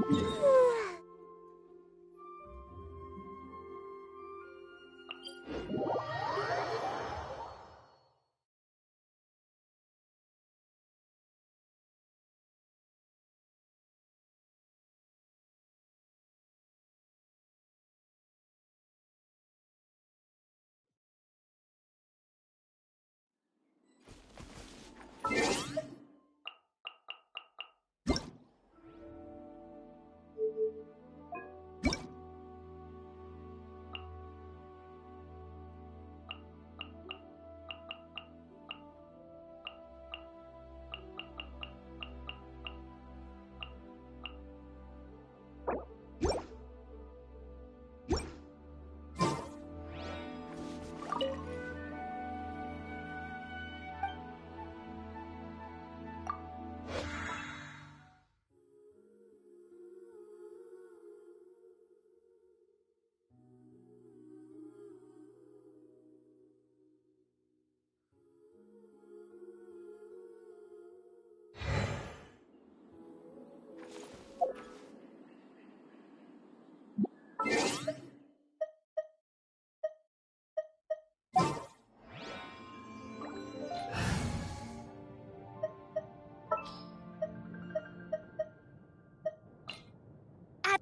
At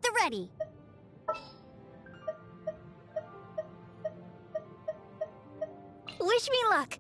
the ready. Wish me luck.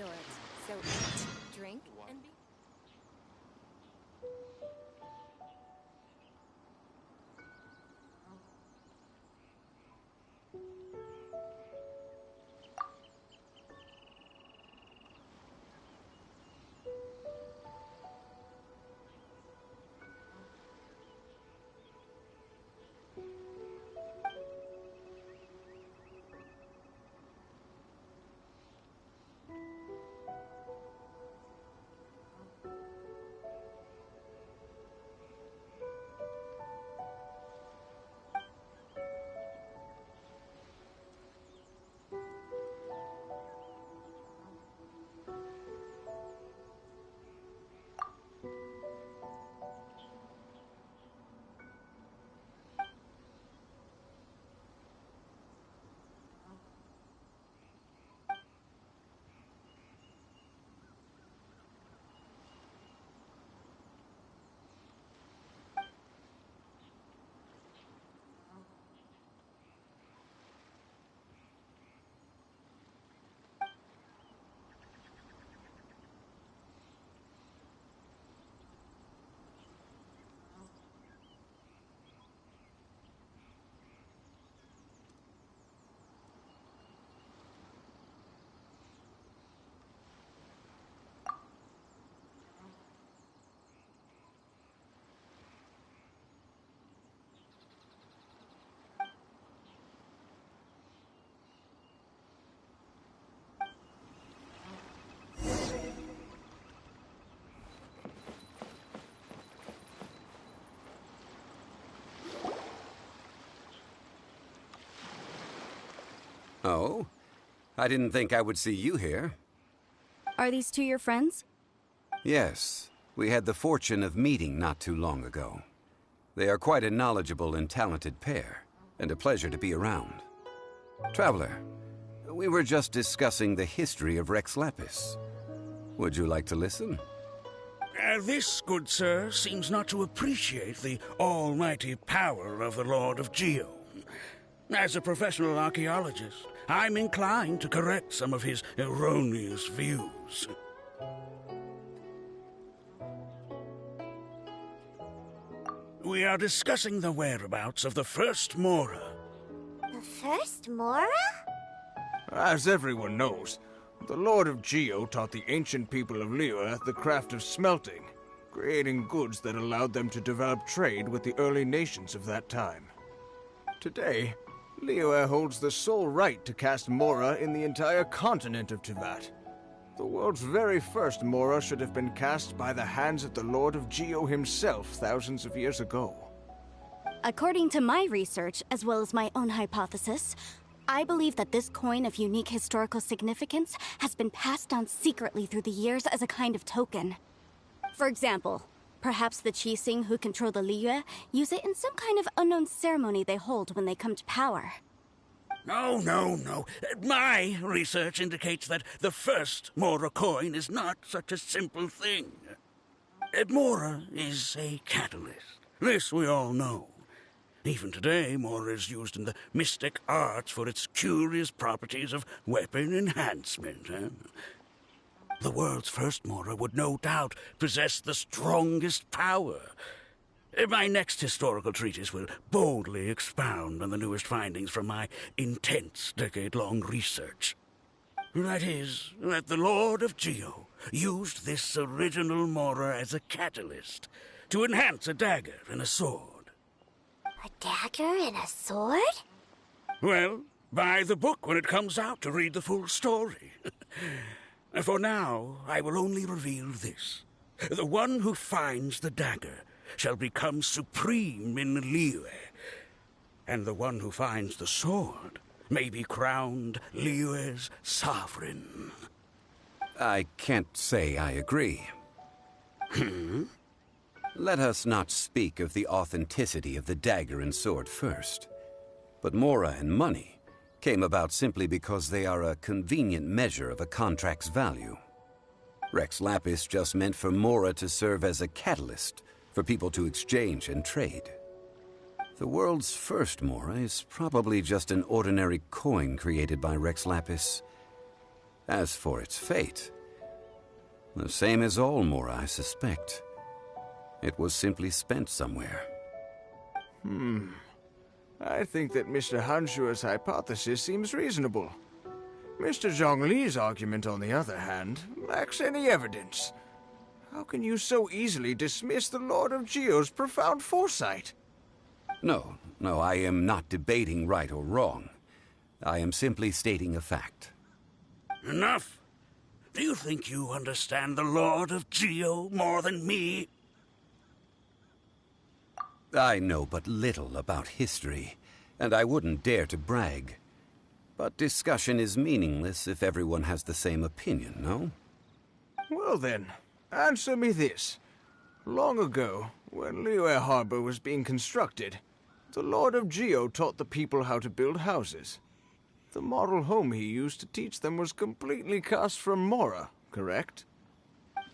short. So eat, drink, and be... Oh? I didn't think I would see you here. Are these two your friends? Yes. We had the fortune of meeting not too long ago. They are quite a knowledgeable and talented pair, and a pleasure to be around. Traveler, we were just discussing the history of Rex Lapis. Would you like to listen? This, good sir, seems not to appreciate the almighty power of the Lord of Geo. As a professional archaeologist, I'm inclined to correct some of his erroneous views. We are discussing the whereabouts of the first Mora. The first Mora? As everyone knows, the Lord of Geo taught the ancient people of Liyue the craft of smelting, creating goods that allowed them to develop trade with the early nations of that time. Today, Liyue holds the sole right to cast Mora in the entire continent of Teyvat. The world's very first Mora should have been cast by the hands of the Lord of Geo himself thousands of years ago. According to my research, as well as my own hypothesis, I believe that this coin of unique historical significance has been passed down secretly through the years as a kind of token. For example, perhaps the Qixing who control the Liyue use it in some kind of unknown ceremony they hold when they come to power. No. My research indicates that the first Mora coin is not such a simple thing. Mora is a catalyst. This we all know. Even today, Mora is used in the mystic arts for its curious properties of weapon enhancement. The world's first Mora would no doubt possess the strongest power. My next historical treatise will boldly expound on the newest findings from my intense decade-long research. That is, that the Lord of Geo used this original Mora as a catalyst to enhance a dagger and a sword. A dagger and a sword? Well, buy the book when it comes out to read the full story. For now, I will only reveal this. The one who finds the dagger shall become supreme in Liyue, and the one who finds the sword may be crowned Liyue's sovereign. I can't say I agree. Let us not speak of the authenticity of the dagger and sword first. But Mora and money came about simply because they are a convenient measure of a contract's value. Rex Lapis just meant for Mora to serve as a catalyst for people to exchange and trade. The world's first Mora is probably just an ordinary coin created by Rex Lapis. As for its fate, the same as all Mora, I suspect. It was simply spent somewhere. I think that Mr. Hanshua's hypothesis seems reasonable. Mr. Zhongli's argument, on the other hand, lacks any evidence. How can you so easily dismiss the Lord of Geo's profound foresight? No, I am not debating right or wrong. I am simply stating a fact. Enough! Do you think you understand the Lord of Geo more than me? I know but little about history, and I wouldn't dare to brag. But discussion is meaningless if everyone has the same opinion, no? Well then, answer me this. Long ago, when Liyue Harbor was being constructed, the Lord of Geo taught the people how to build houses. The model home he used to teach them was completely cast from Mora, correct?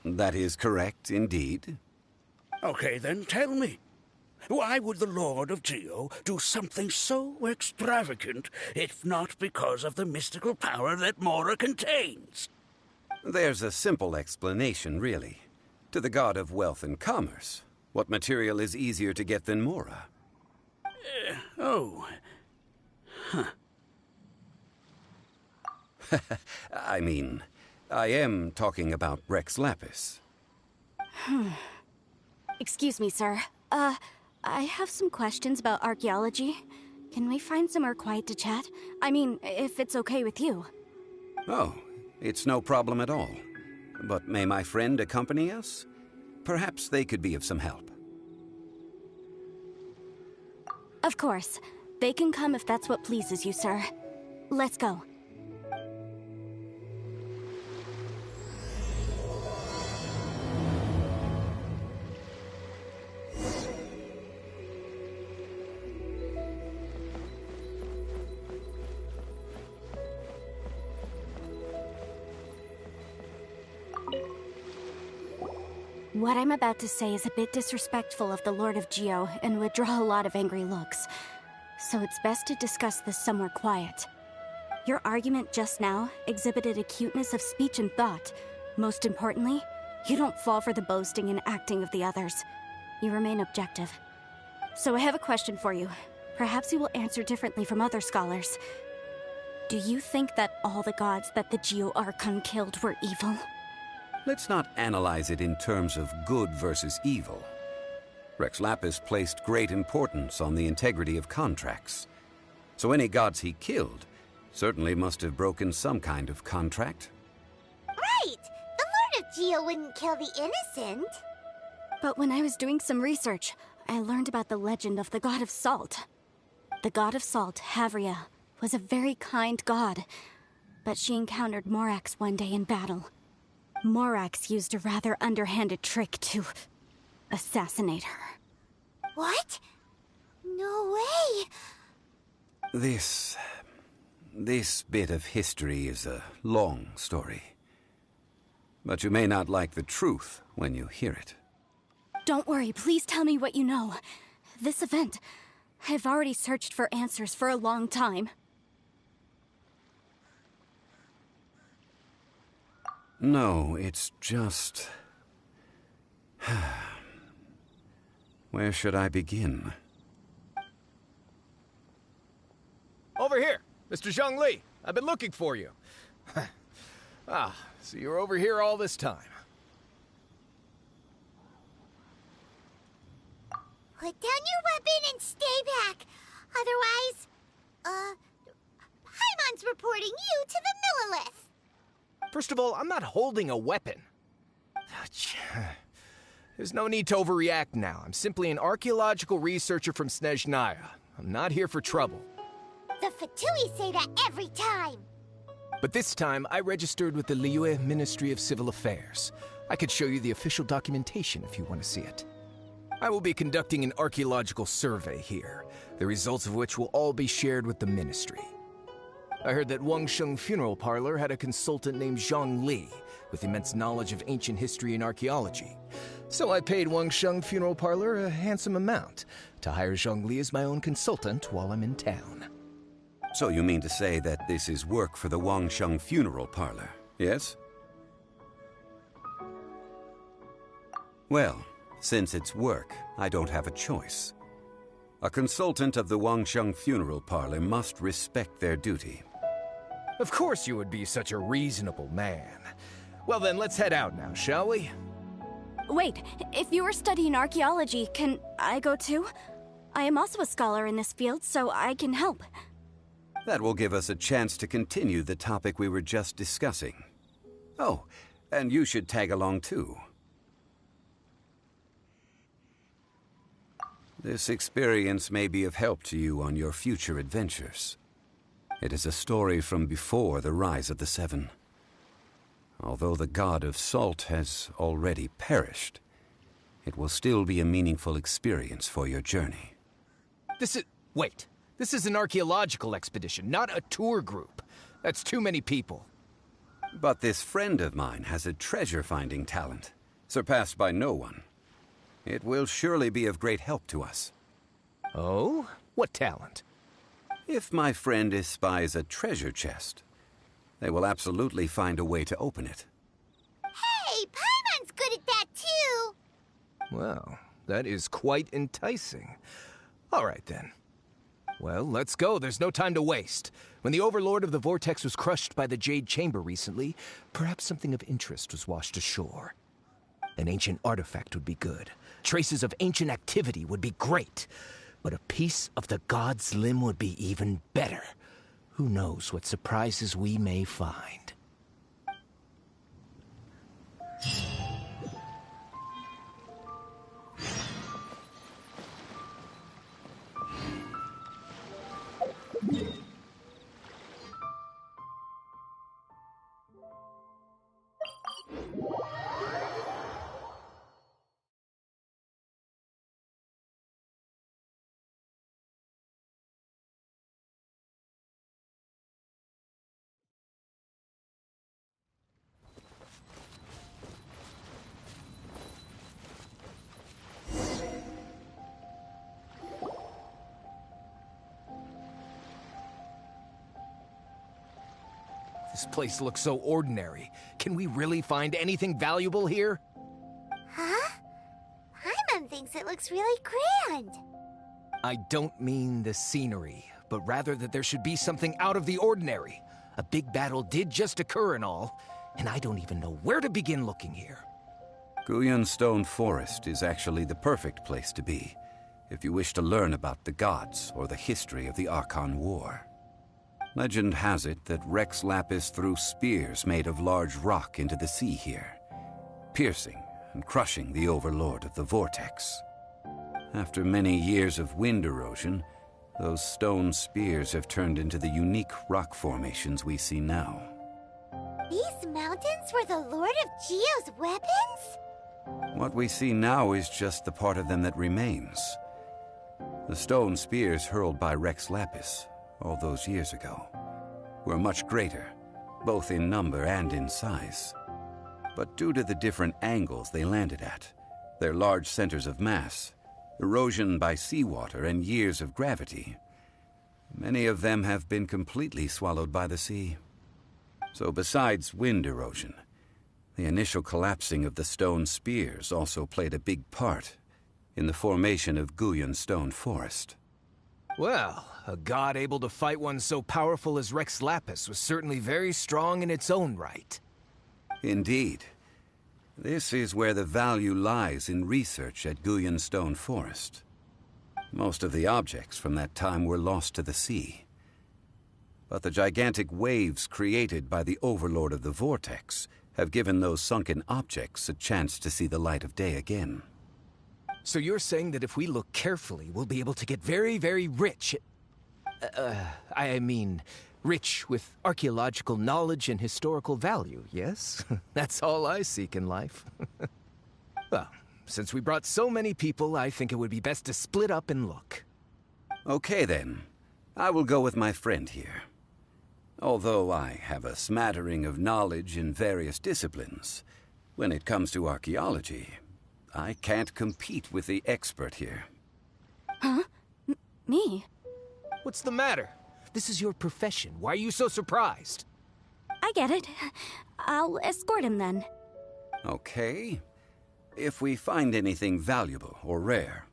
That is correct, indeed. Okay, then tell me. Why would the Lord of Geo do something so extravagant, if not because of the mystical power that Mora contains? There's a simple explanation, really. To the god of wealth and commerce, what material is easier to get than Mora? I mean, I am talking about Rex Lapis. Excuse me, sir. I have some questions about archaeology. Can we find somewhere quiet to chat? I mean, if it's okay with you. Oh, it's no problem at all. But may my friend accompany us? Perhaps they could be of some help. Of course. They can come if that's what pleases you, sir. Let's go. What I'm about to say is a bit disrespectful of the Lord of Geo and would draw a lot of angry looks. So it's best to discuss this somewhere quiet. Your argument just now exhibited acuteness of speech and thought. Most importantly, you don't fall for the boasting and acting of the others. You remain objective. So I have a question for you. Perhaps you will answer differently from other scholars. Do you think that all the gods that the Geo Archon killed were evil? Let's not analyze it in terms of good versus evil. Rex Lapis placed great importance on the integrity of contracts. So any gods he killed certainly must have broken some kind of contract. Right! The Lord of Geo wouldn't kill the innocent. But when I was doing some research, I learned about the legend of the god of salt. The god of salt, Havria, was a very kind god. But she encountered Morax one day in battle. Morax used a rather underhanded trick to assassinate her. What? No way! This bit of history is a long story. But you may not like the truth when you hear it. Don't worry, please tell me what you know. This event, I've already searched for answers for a long time. No, it's just... Where should I begin? Over here! Mr. Zhongli! I've been looking for you. So you're over here all this time. Put down your weapon and stay back. Otherwise, Paimon's reporting you to the Millilith. First of all, I'm not holding a weapon. There's no need to overreact now. I'm simply an archaeological researcher from Snezhnaya. I'm not here for trouble. The Fatui say that every time. But this time, I registered with the Liyue Ministry of Civil Affairs. I could show you the official documentation if you want to see it. I will be conducting an archaeological survey here, the results of which will all be shared with the ministry. I heard that Wangsheng Funeral Parlor had a consultant named Zhang Li, with immense knowledge of ancient history and archaeology. So I paid Wangsheng Funeral Parlor a handsome amount to hire Zhang Li as my own consultant while I'm in town. So you mean to say that this is work for the Wangsheng Funeral Parlor? Yes? Well, since it's work, I don't have a choice. A consultant of the Wangsheng funeral parlor must respect their duty. Of course you would be such a reasonable man. Well then, let's head out now, shall we? Wait, if you are studying archaeology, can I go too? I am also a scholar in this field, so I can help. That will give us a chance to continue the topic we were just discussing. Oh, and you should tag along too. This experience may be of help to you on your future adventures. It is a story from before the rise of the Seven. Although the god of salt has already perished, it will still be a meaningful experience for your journey. Wait. This is an archaeological expedition, not a tour group. That's too many people. But this friend of mine has a treasure-finding talent, surpassed by no one. It will surely be of great help to us. Oh? What talent? If my friend espies a treasure chest, they will absolutely find a way to open it. Hey, Paimon's good at that too! Well, that is quite enticing. All right then. Well, let's go. There's no time to waste. When the Overlord of the Vortex was crushed by the Jade Chamber recently, perhaps something of interest was washed ashore. An ancient artifact would be good. Traces of ancient activity would be great. But a piece of the god's limb would be even better. Who knows what surprises we may find. This place looks so ordinary. Can we really find anything valuable here? Huh? Paimon thinks it looks really grand. I don't mean the scenery, but rather that there should be something out of the ordinary. A big battle did just occur and all, and I don't even know where to begin looking here. Guyan Stone Forest is actually the perfect place to be, if you wish to learn about the gods or the history of the Archon War. Legend has it that Rex Lapis threw spears made of large rock into the sea here, piercing and crushing the Overlord of the Vortex. After many years of wind erosion, those stone spears have turned into the unique rock formations we see now. These mountains were the Lord of Geo's weapons? What we see now is just the part of them that remains. The stone spears hurled by Rex Lapis all those years ago were much greater, both in number and in size. But due to the different angles they landed at, their large centers of mass, erosion by seawater, and years of gravity, many of them have been completely swallowed by the sea. So besides wind erosion, the initial collapsing of the stone spears also played a big part in the formation of Guyan Stone Forest. Well, a god able to fight one so powerful as Rex Lapis was certainly very strong in its own right. Indeed. This is where the value lies in research at Guyan Stone Forest. Most of the objects from that time were lost to the sea. But the gigantic waves created by the Overlord of the Vortex have given those sunken objects a chance to see the light of day again. So you're saying that if we look carefully, we'll be able to get very, very rich. I mean, rich with archaeological knowledge and historical value, yes? That's all I seek in life. Well, since we brought so many people, I think it would be best to split up and look. Okay then. I will go with my friend here. Although I have a smattering of knowledge in various disciplines, when it comes to archaeology, I can't compete with the expert here. Huh? Me? What's the matter? This is your profession. Why are you so surprised? I get it. I'll escort him then. Okay. If we find anything valuable or rare,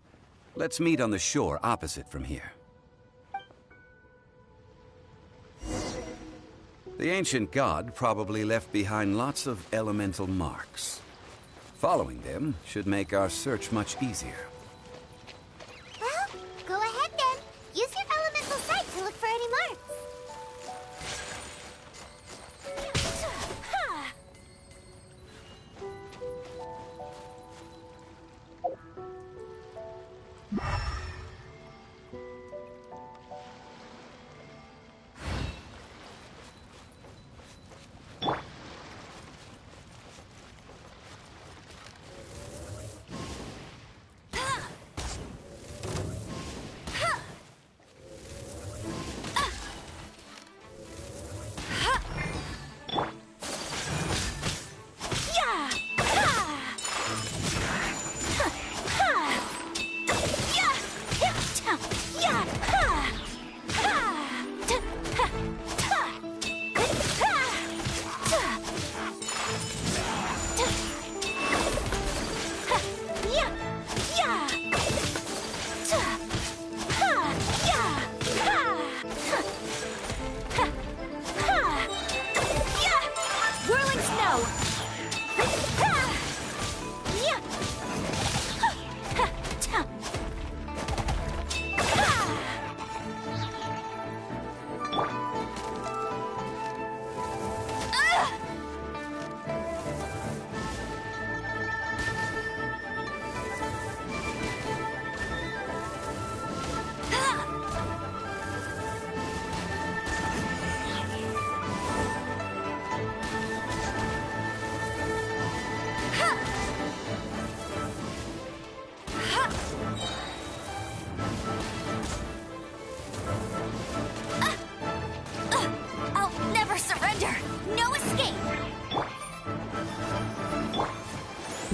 let's meet on the shore opposite from here. The ancient god probably left behind lots of elemental marks. Following them should make our search much easier. Well, go ahead then. Use your elemental sight to look for any marks.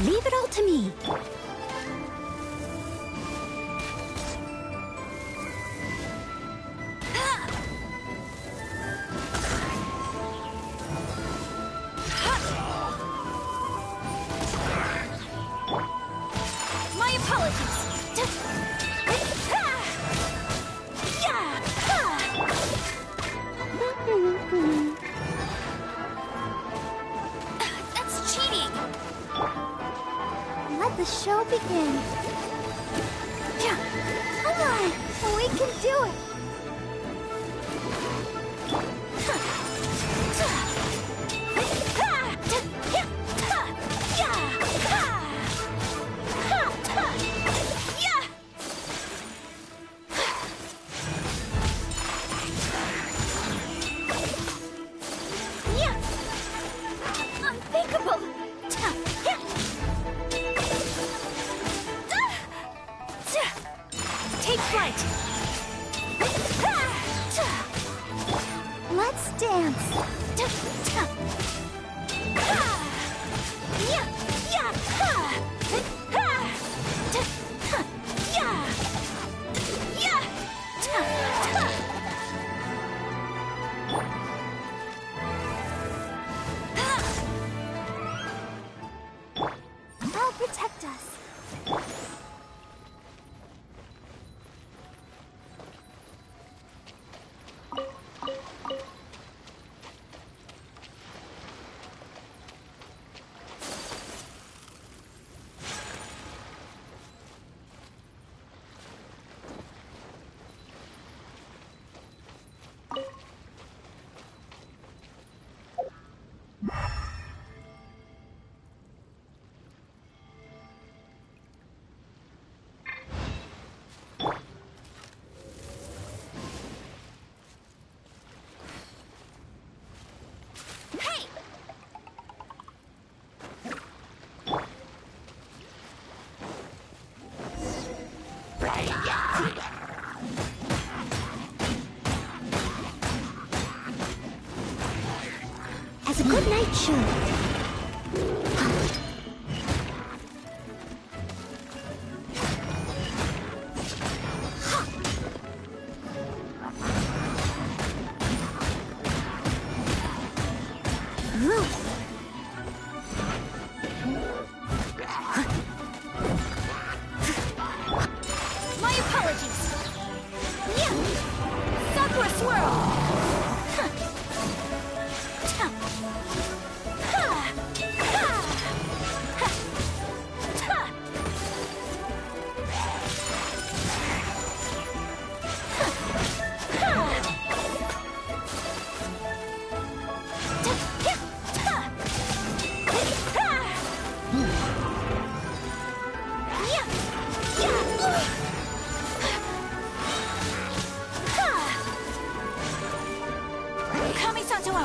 Leave it all to me. My apologies. That's cheating. Let the show begin. Come on, we can do it. Unthinkable. Take flight. Let's dance. I'll protect us. As a good night should.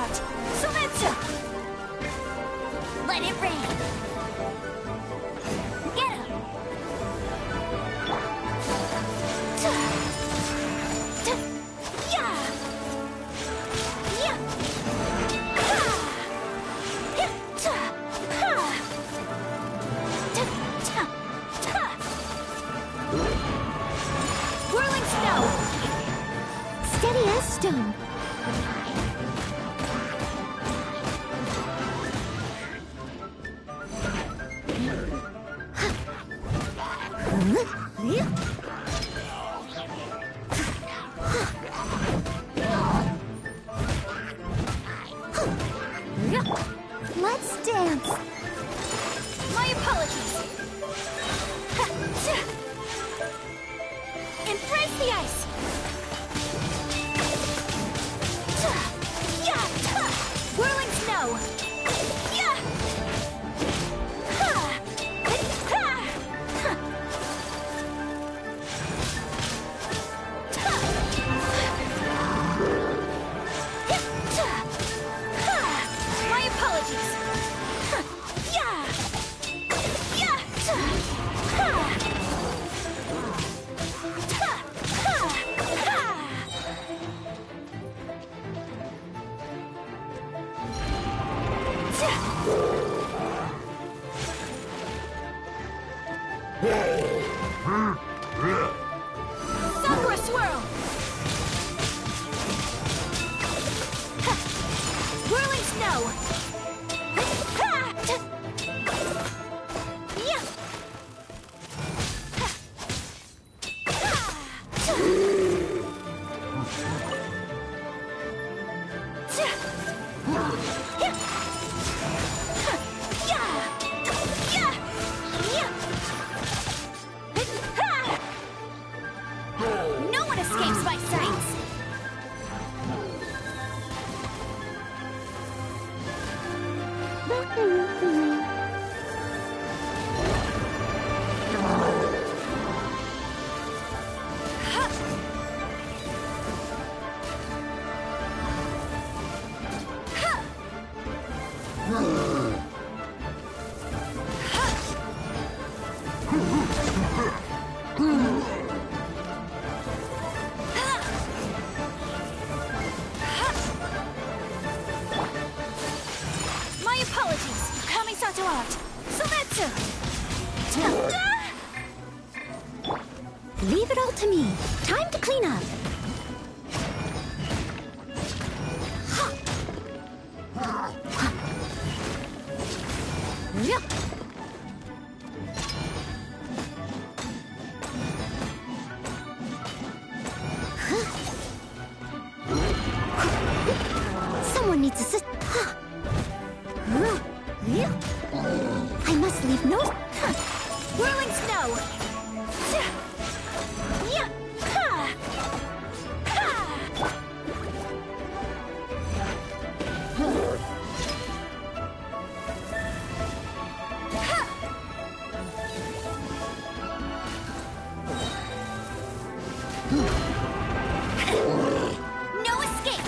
art. Sometsu! Let it rain. Get him! Yeah! Yeah! Ha! Ha! Whirling snow! Steady as stone. Let's dance. My apologies. Embrace the ice. Whirling snow. My apologies. Sakura swirl! Whirling snow! No one escapes my sights! My apologies. Kamisato out. Sometsu! Leave it all to me. Time to clean up. Someone needs to sit. I must leave no. Whirling snow. No escape.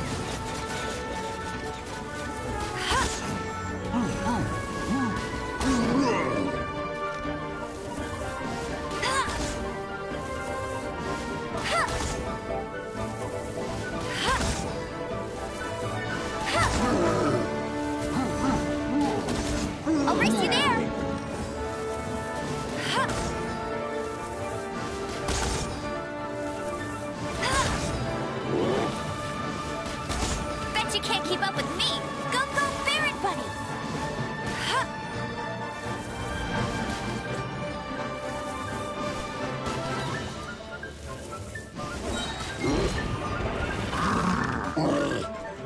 I'll race you there. Bet you can't keep up with me. Go, go, Barret Bunny.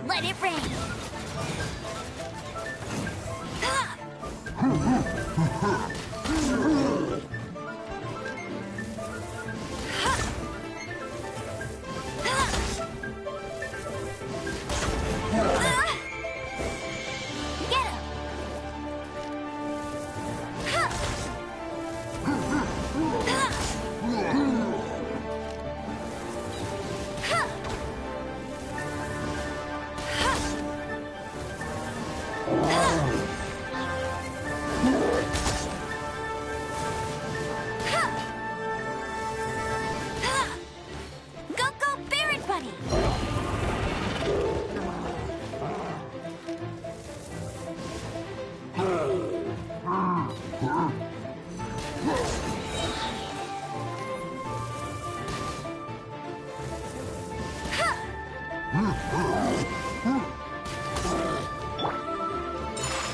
Let it rain. buddy!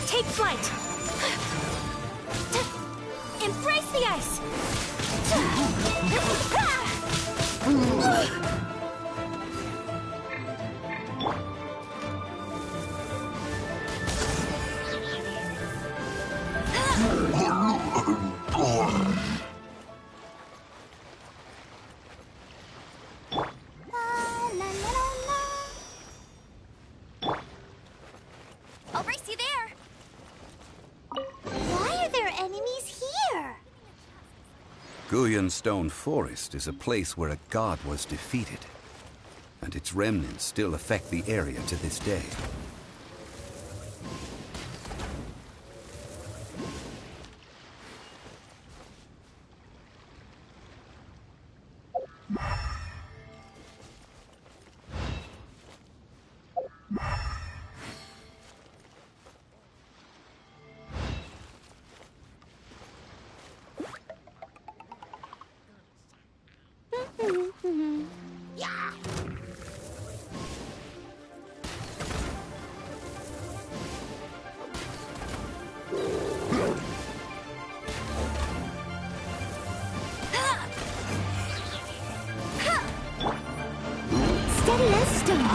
Take flight! Embrace the ice! I'll race you there! Why are there enemies here? Guyan Stone Forest is a place where a god was defeated, and its remnants still affect the area to this day. Steady as stone.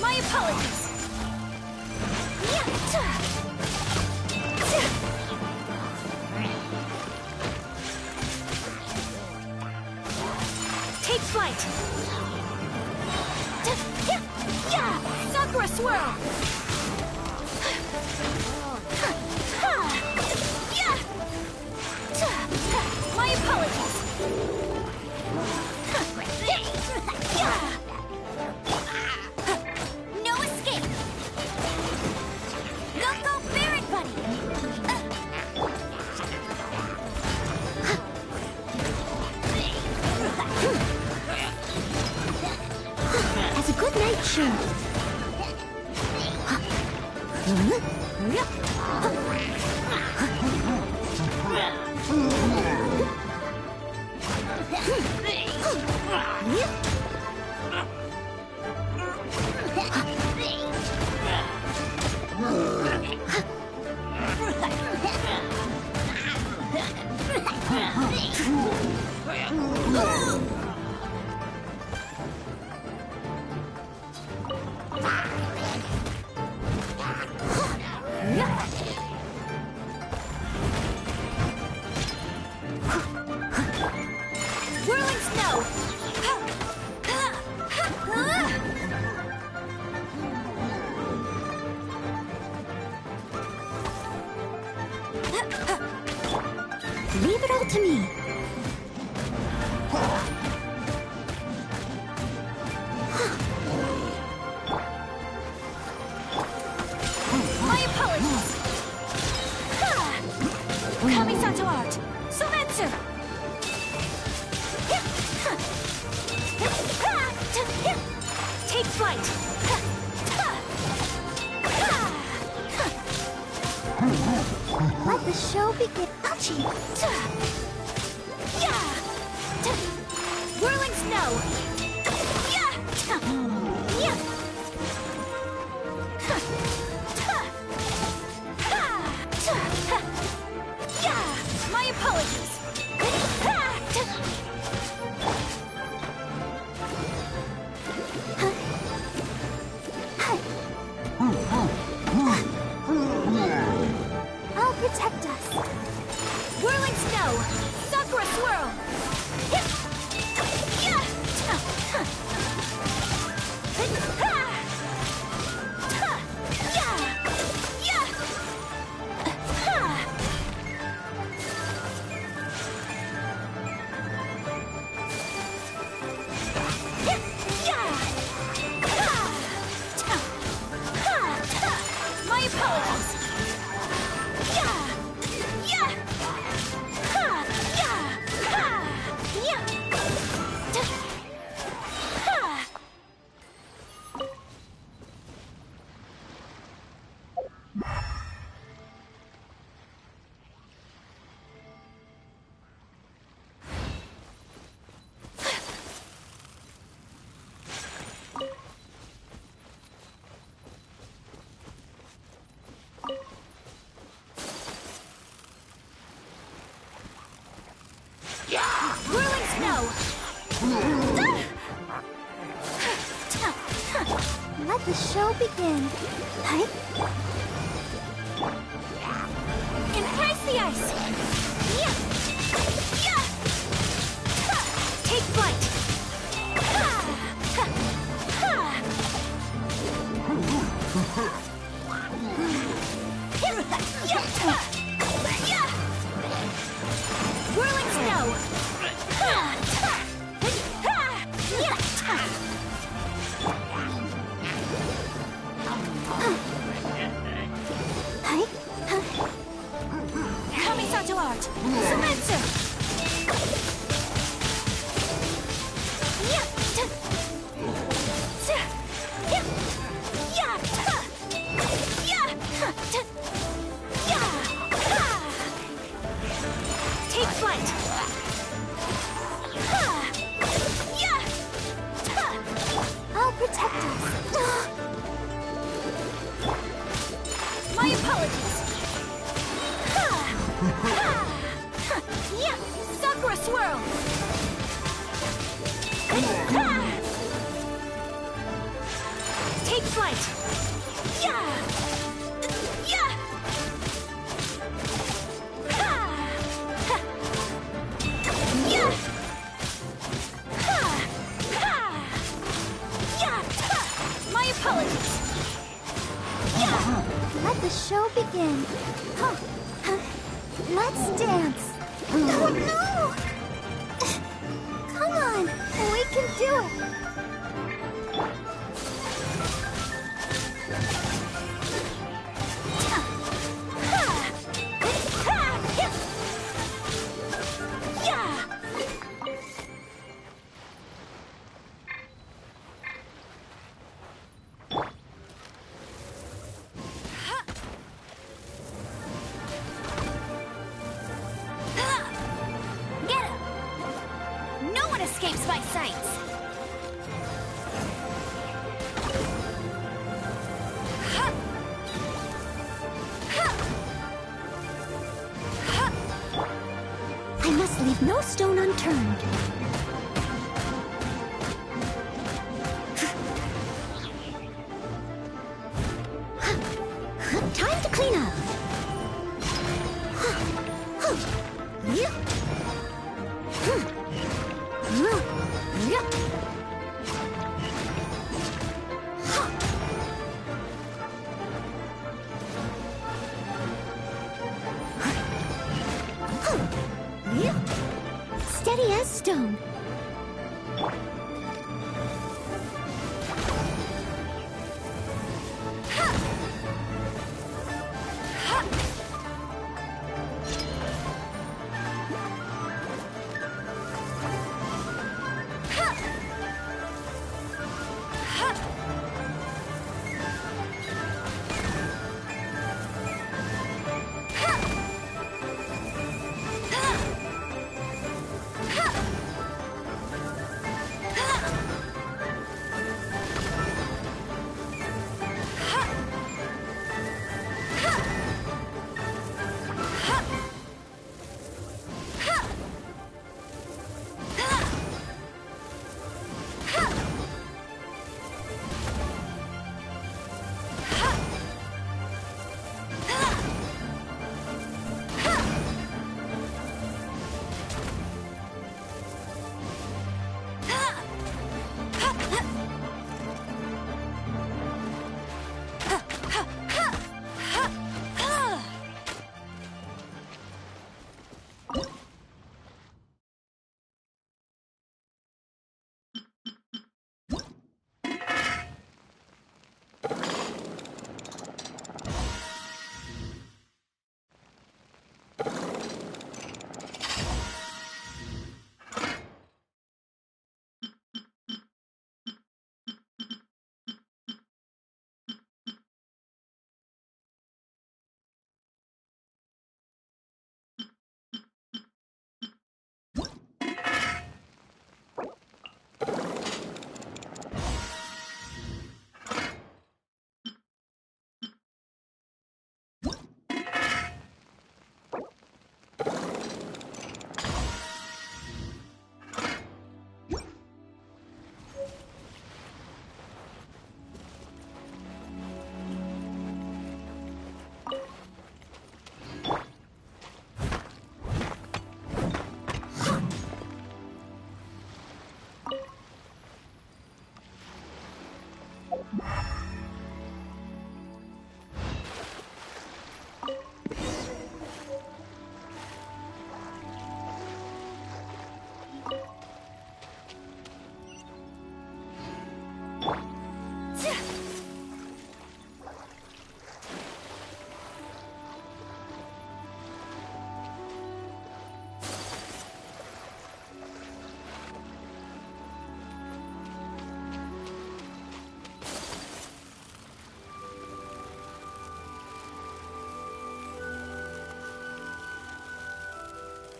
My apologies! Take flight! Sakura swirl! My apologies! No escape! Go, Barrett, buddy! As a good night show. Whirling snow! Leave it all to me. My apologies! Kamisato art! Sometsu! Take flight! Let the show begin. Ouchie! Whirling snow! My apologies! I'll protect us. Whirling snow! Sakura swirl! My apologies! Let the show begin. Hi. Embrace the ice! Yeah! Yeah! Ha! Take flight! Ha! Ha! Ha! Yeah! Yeah! Whirling snow! Ha! Ha! Ha! Yeah! Hi. Kamisato art! Sumetsu! Yeah! Yeah! Yeah! Yeah! Yeah! Take flight! Yeah! I'll protect us. My apologies! Yeah! Sakura swirl! Take flight! Yeah! Yeah! Yeah! Yeah! My apologies! Yeah! Let the show begin. Huh. Let's dance. Oh no! Come on, we can do it. Get him! No one escapes my sights! I must leave no stone unturned. Time to clean up. Steady as stone.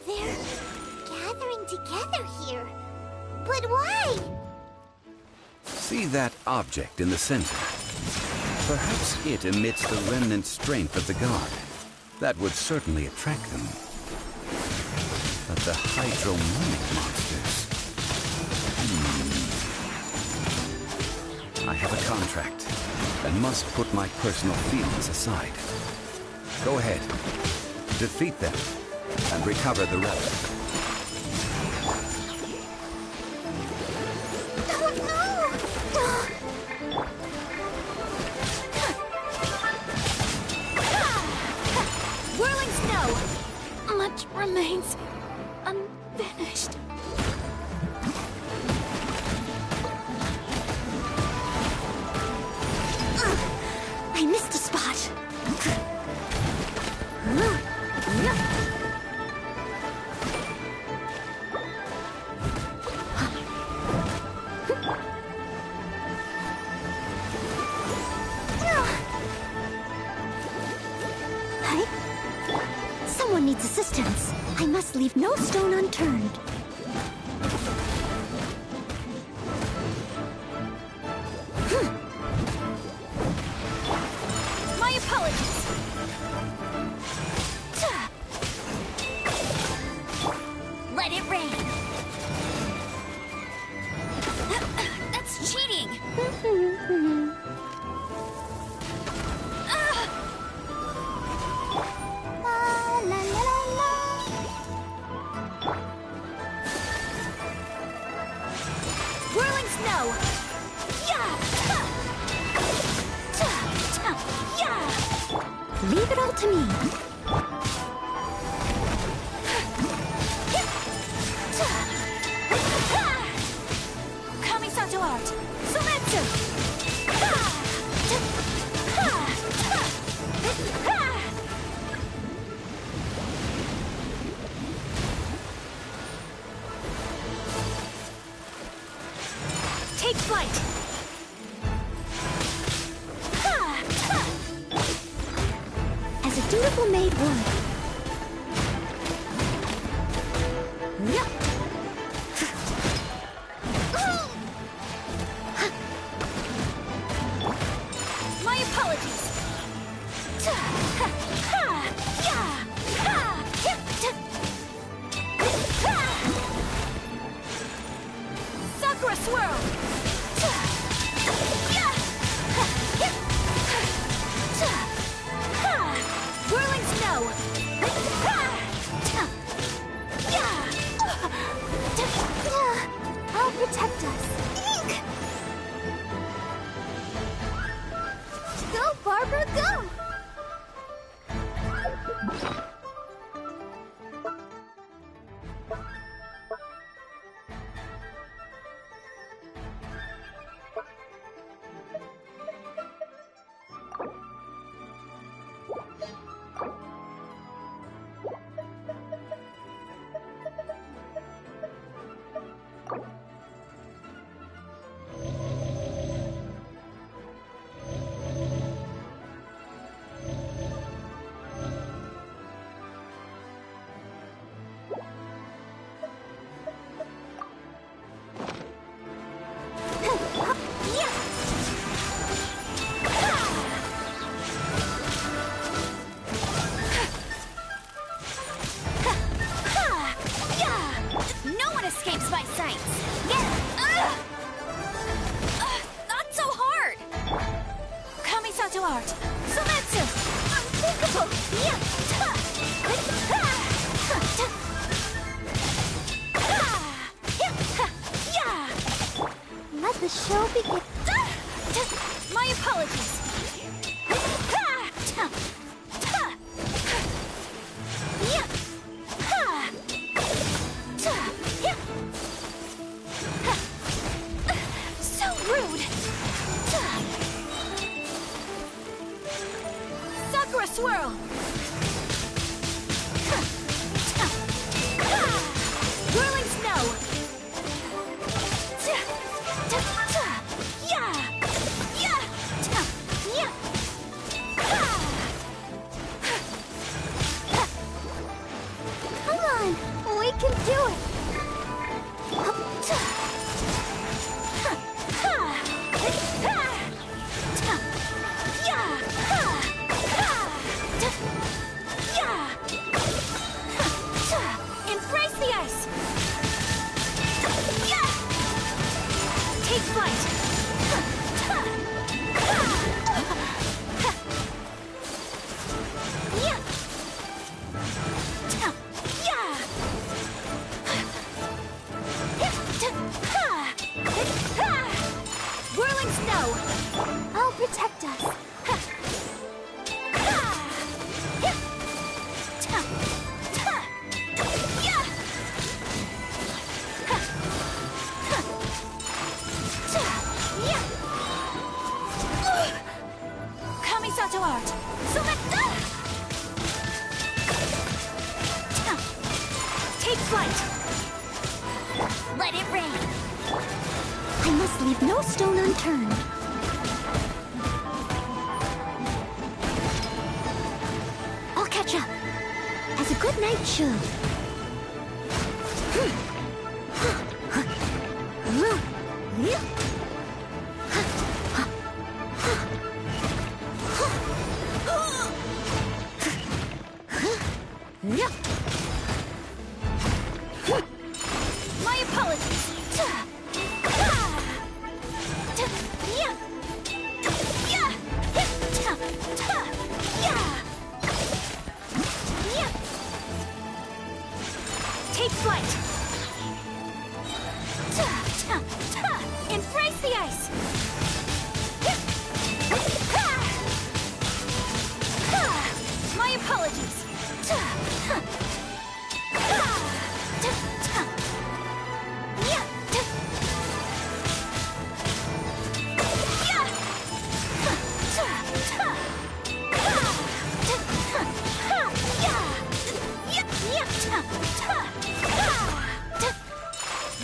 They're gathering together here. But why? See that object in the center? Perhaps it emits the remnant strength of the god. That would certainly attract them. But the hydromonic monsters... I have a contract, and must put my personal feelings aside. Go ahead. Defeat them, and recover the relic. Whirling snow! Much remains unfinished. I missed a spot. Someone needs assistance. I must leave no stone unturned. My apologies. Let it rain. That's cheating. Whirling snow! Leave it all to me. Kamisato art! Sometsu! Take flight! As a dutiful maid would. My apologies! Sakura swirl! Whirling snow! I'll protect us. Go, Barbara, go! No one escapes my sights. Not so hard. Kamisato art. Sometsu. Unthinkable. Let the show begin. My apologies. So rude. Sakura swirl. Whirling snow. Come on. flight! Let it rain! I must leave no stone unturned. I'll catch up, as a good knight should. My apologies! Take flight! Embrace the ice! My apologies!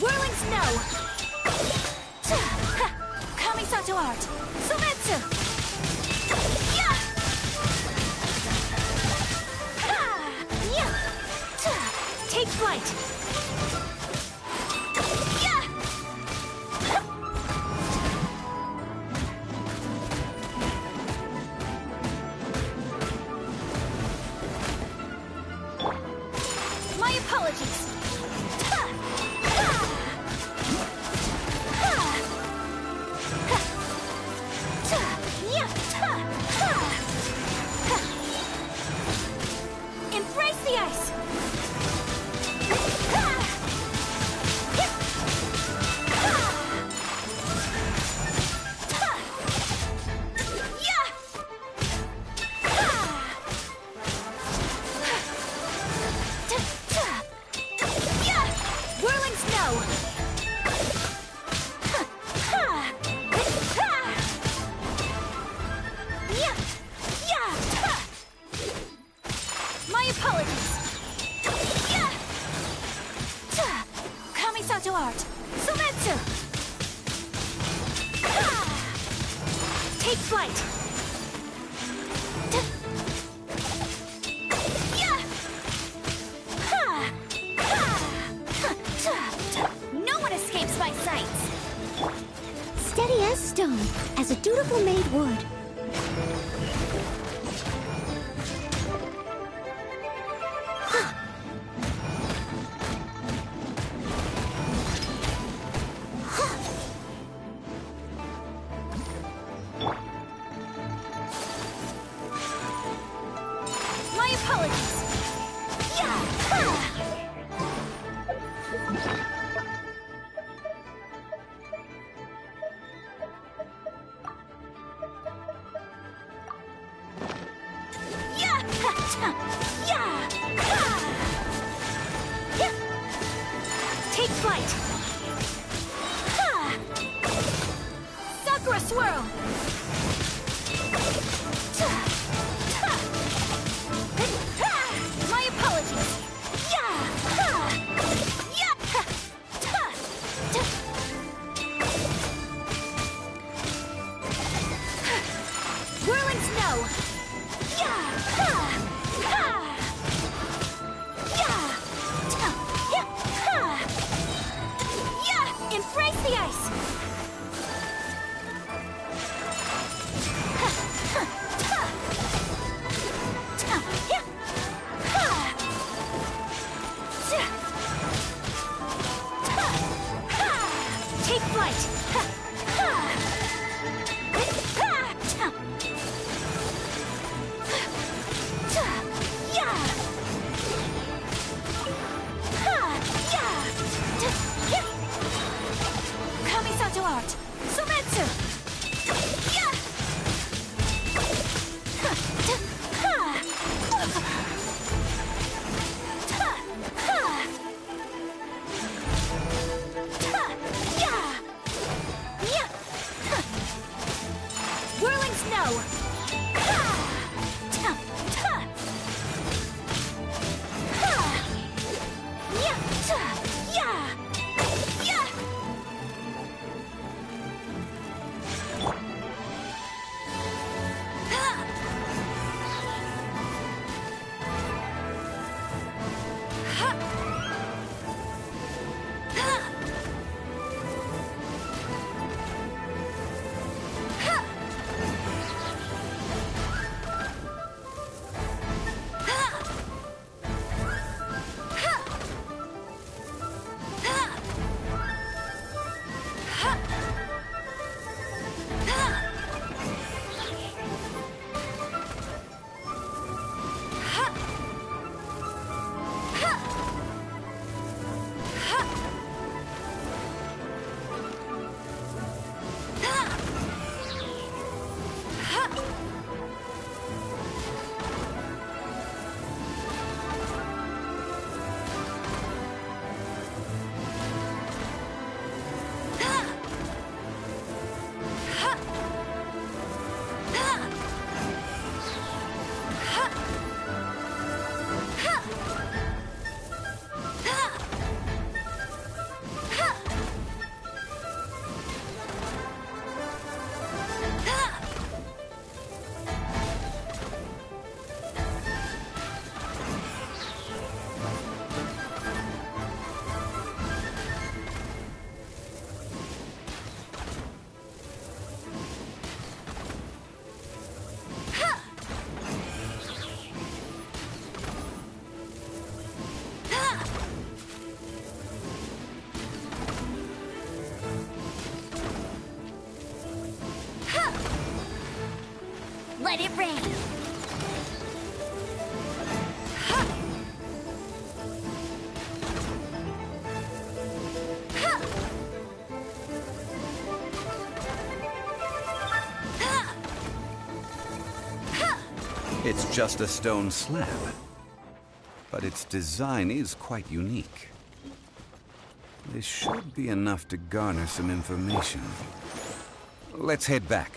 Whirling snow! Kamisato art! Sumetsu! Take flight! My apologies! Embrace the ice! Whirling snow! My apologies! Kamisato art! Sumetsu! Take flight! No one escapes my sights! Steady as stone, as a dutiful maid would. My apologies! Take flight! Sakura swirl! My apologies! Whirling snow! Let it rain. It's just a stone slab, but its design is quite unique. This should be enough to garner some information. Let's head back.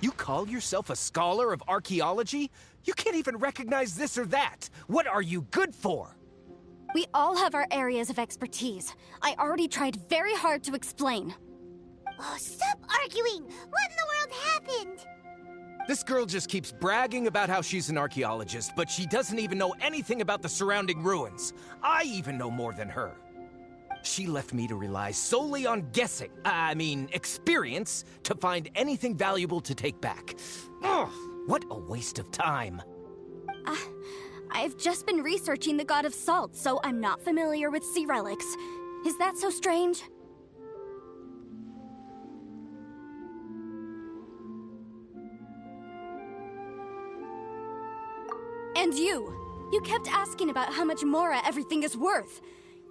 You call yourself a scholar of archaeology? You can't even recognize this or that. What are you good for? We all have our areas of expertise. I already tried very hard to explain. Oh, stop arguing! What in the world happened? This girl just keeps bragging about how she's an archaeologist, but she doesn't even know anything about the surrounding ruins. I even know more than her. She left me to rely solely on guessing, experience, to find anything valuable to take back. Ugh, what a waste of time. I've just been researching the God of Salt, so I'm not familiar with sea relics. Is that so strange? And you kept asking about how much Mora everything is worth.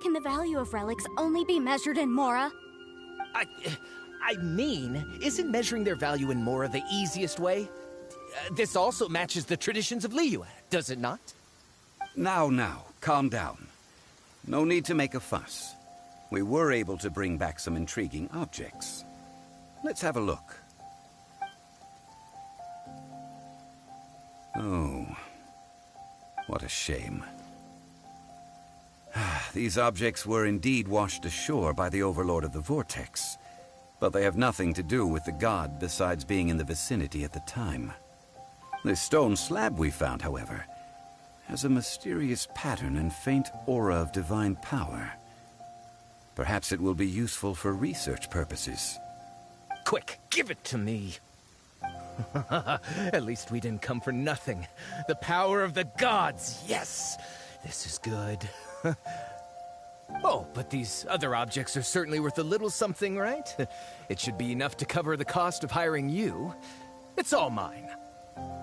Can the value of relics only be measured in Mora? Isn't measuring their value in Mora the easiest way? This also matches the traditions of Liyue, does it not? Now, calm down. No need to make a fuss. We were able to bring back some intriguing objects. Let's have a look. Oh, what a shame. These objects were indeed washed ashore by the Overlord of the Vortex, but they have nothing to do with the god besides being in the vicinity at the time. This stone slab we found, however, has a mysterious pattern and faint aura of divine power. Perhaps it will be useful for research purposes. Quick, give it to me. At least we didn't come for nothing. The power of the gods, yes! This is good. Oh, but these other objects are certainly worth a little something, right? It should be enough to cover the cost of hiring you. It's all mine.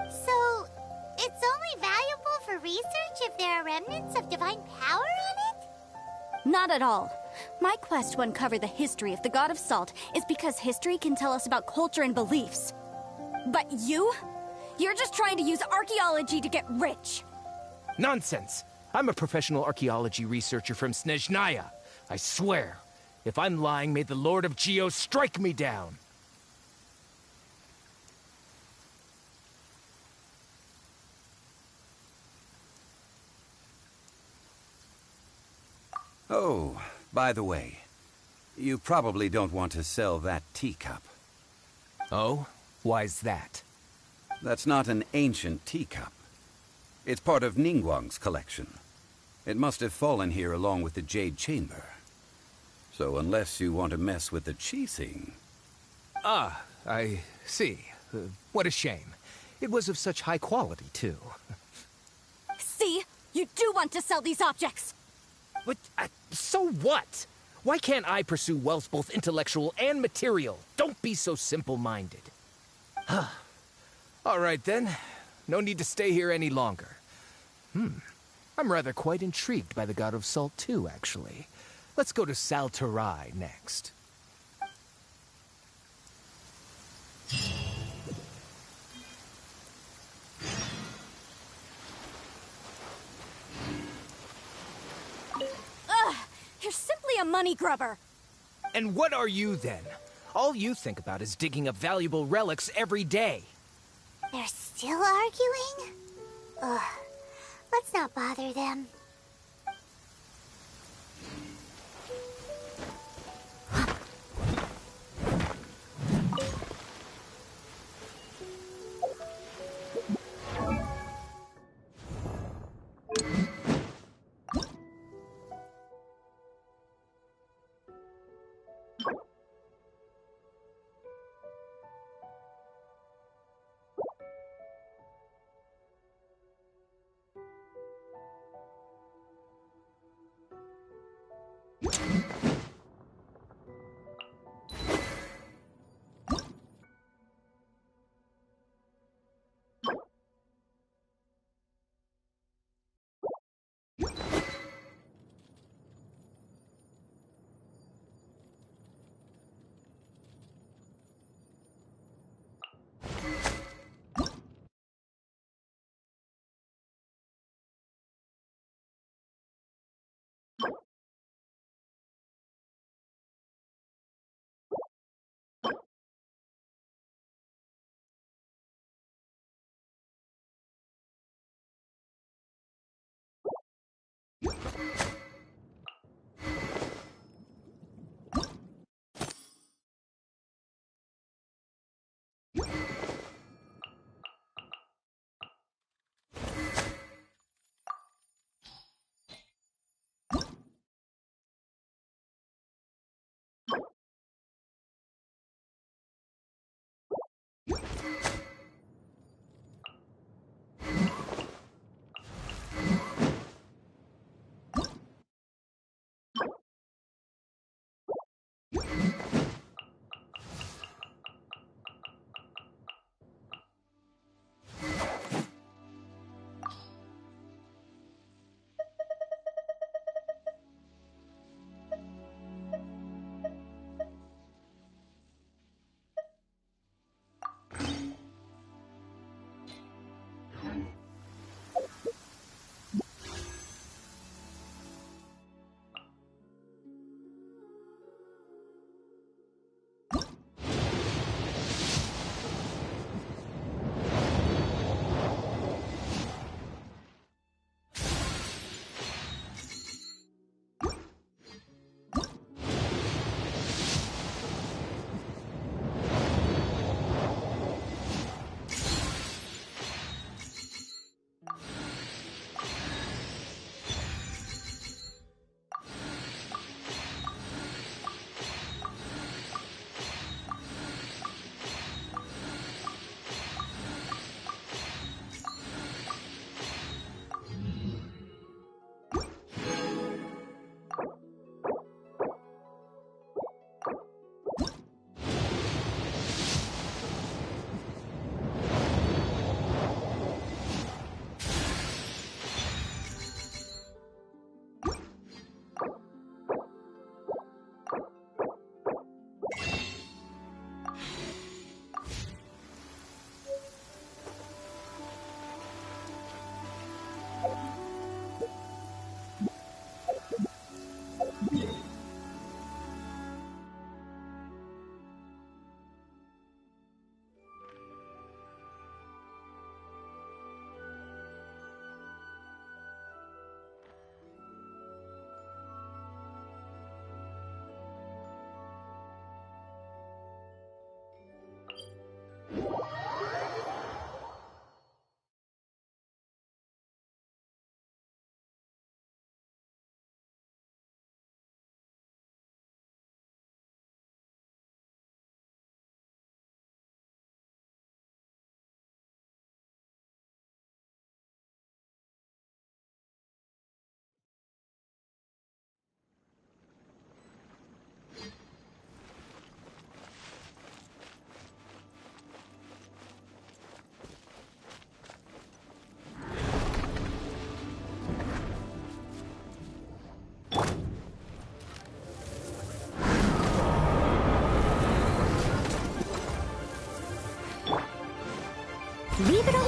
So, it's only valuable for research if there are remnants of divine power in it? Not at all. My quest to uncover the history of the God of Salt is because history can tell us about culture and beliefs. But you're just trying to use archaeology to get rich. Nonsense! I'm a professional archaeology researcher from Snezhnaya. I swear, if I'm lying, may the Lord of Geo strike me down! Oh, by the way, you probably don't want to sell that teacup. Oh? Why's that? That's not an ancient teacup. It's part of Ningguang's collection. It must have fallen here along with the Jade Chamber. So unless you want to mess with the Qixing... Ah, I see. What a shame. It was of such high quality, too. See? You do want to sell these objects! But, so what? Why can't I pursue wealth both intellectual and material? Don't be so simple-minded. All right, then. No need to stay here any longer. I'm rather quite intrigued by the God of Salt, too, actually. Let's go to Sal Tarai next. You're simply a money grubber. And what are you, then? All you think about is digging up valuable relics every day. They're still arguing? Ugh. Let's not bother them.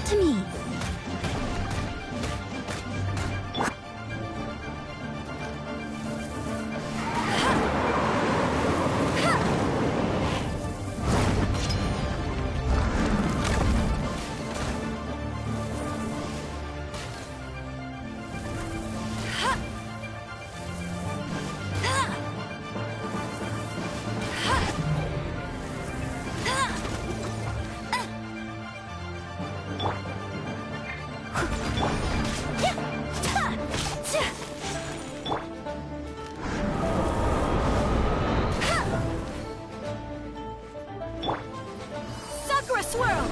to me. Sakura swirl!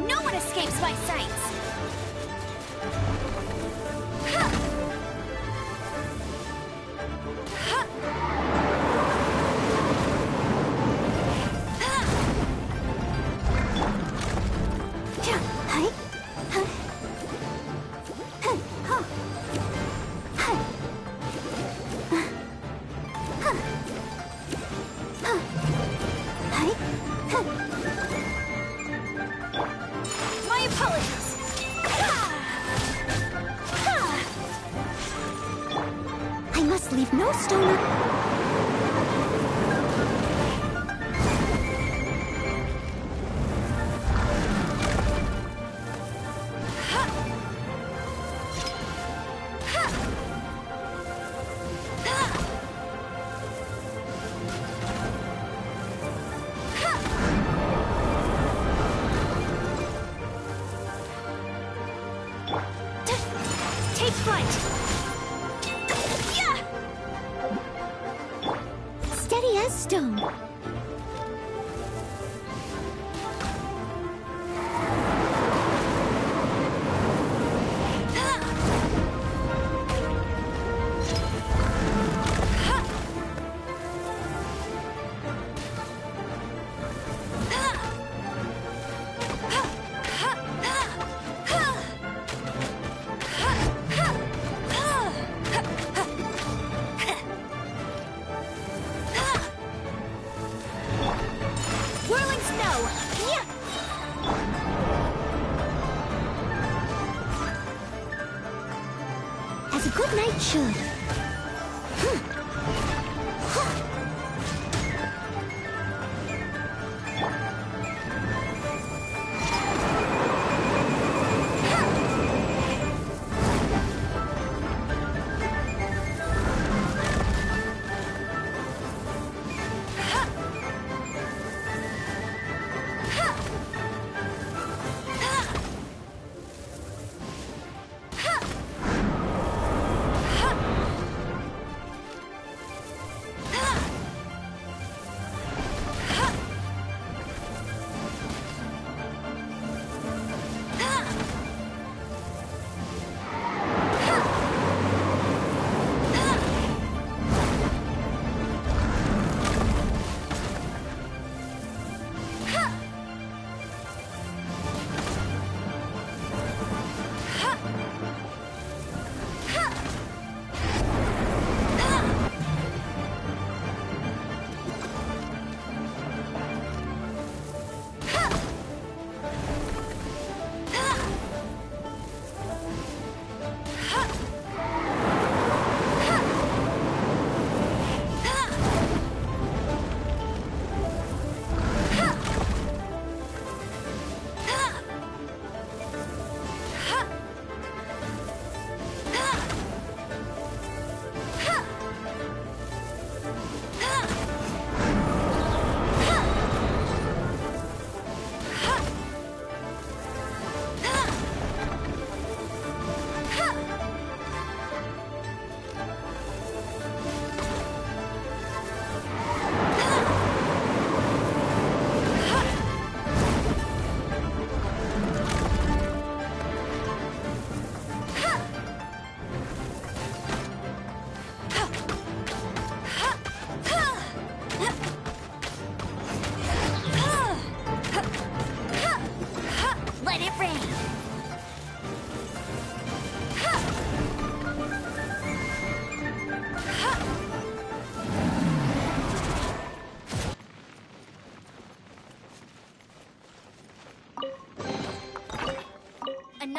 No one escapes my sights! My apologies! I must leave no stone Take flight! steady as stone. Whirling snow! As a good knight should.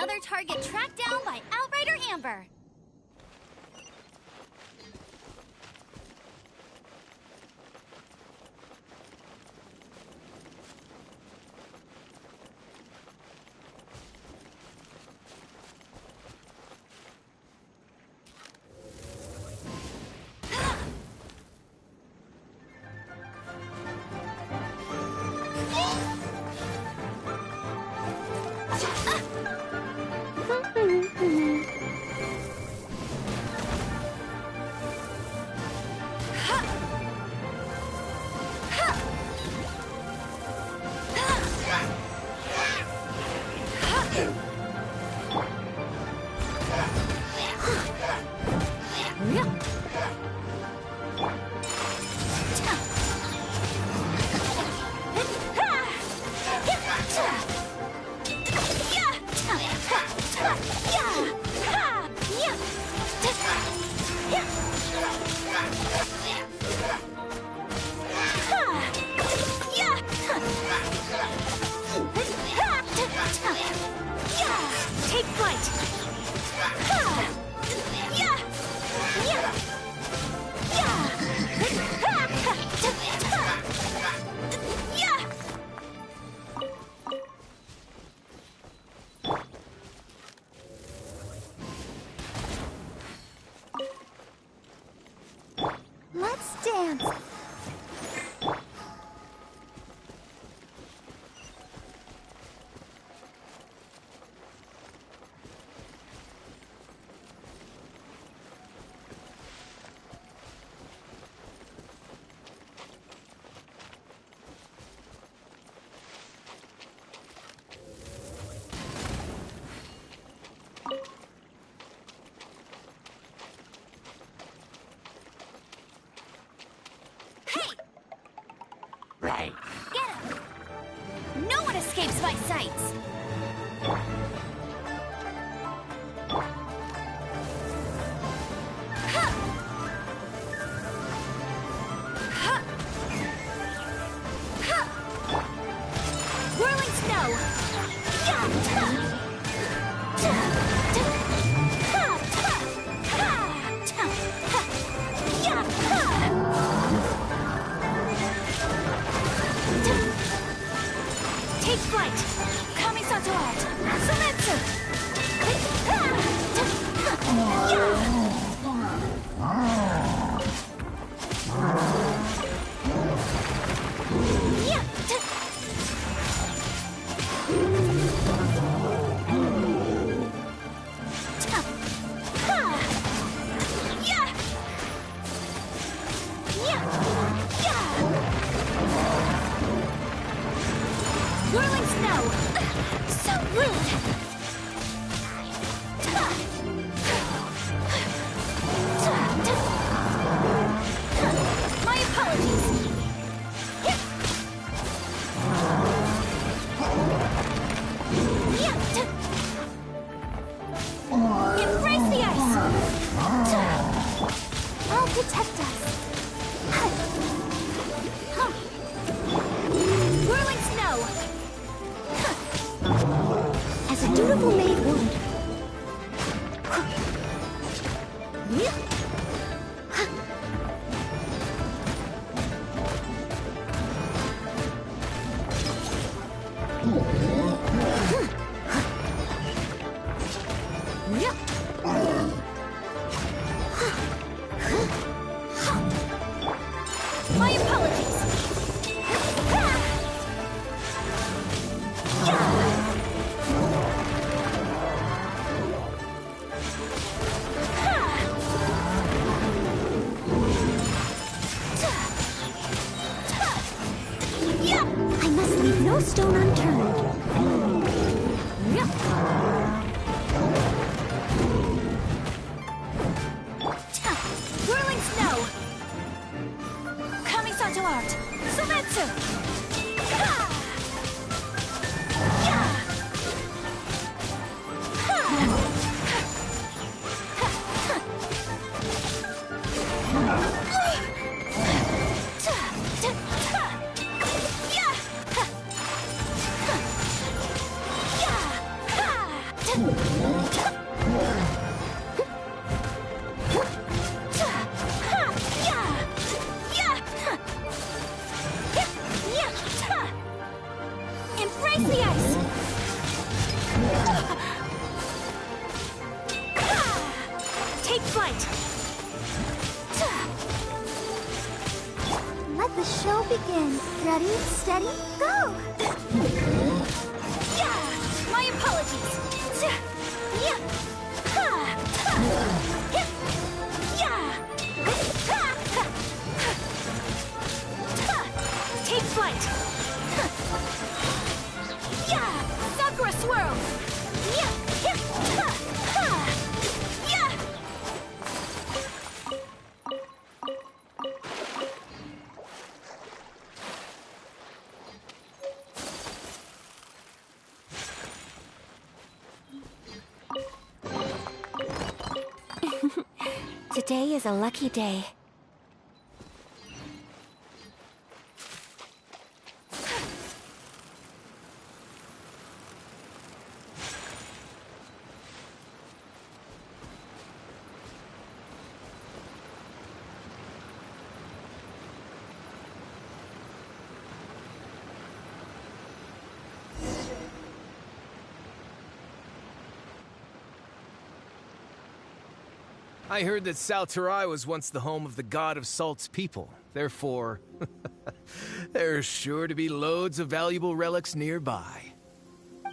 Another target tracked down by Outrider Amber. Take flight! Let's dance. Right. Get him! No one escapes my sights! Whirling snow! Take flight! Kamisato art! Sumetsu! Whirling snow! So rude! My apologies! Embrace the ice! I'll protect us. Whirling snow! As a dutiful maid would. My apologies! I must leave no stone unturned. Whirling snow! Kamisato art! Sumetsu! Embrace the ice! Take flight! Let the show begin. Ready, steady, go! My apologies! Take flight! Sakura swirl! Today is a lucky day. I heard that Salterai was once the home of the god of Salt's people. Therefore, there's sure to be loads of valuable relics nearby.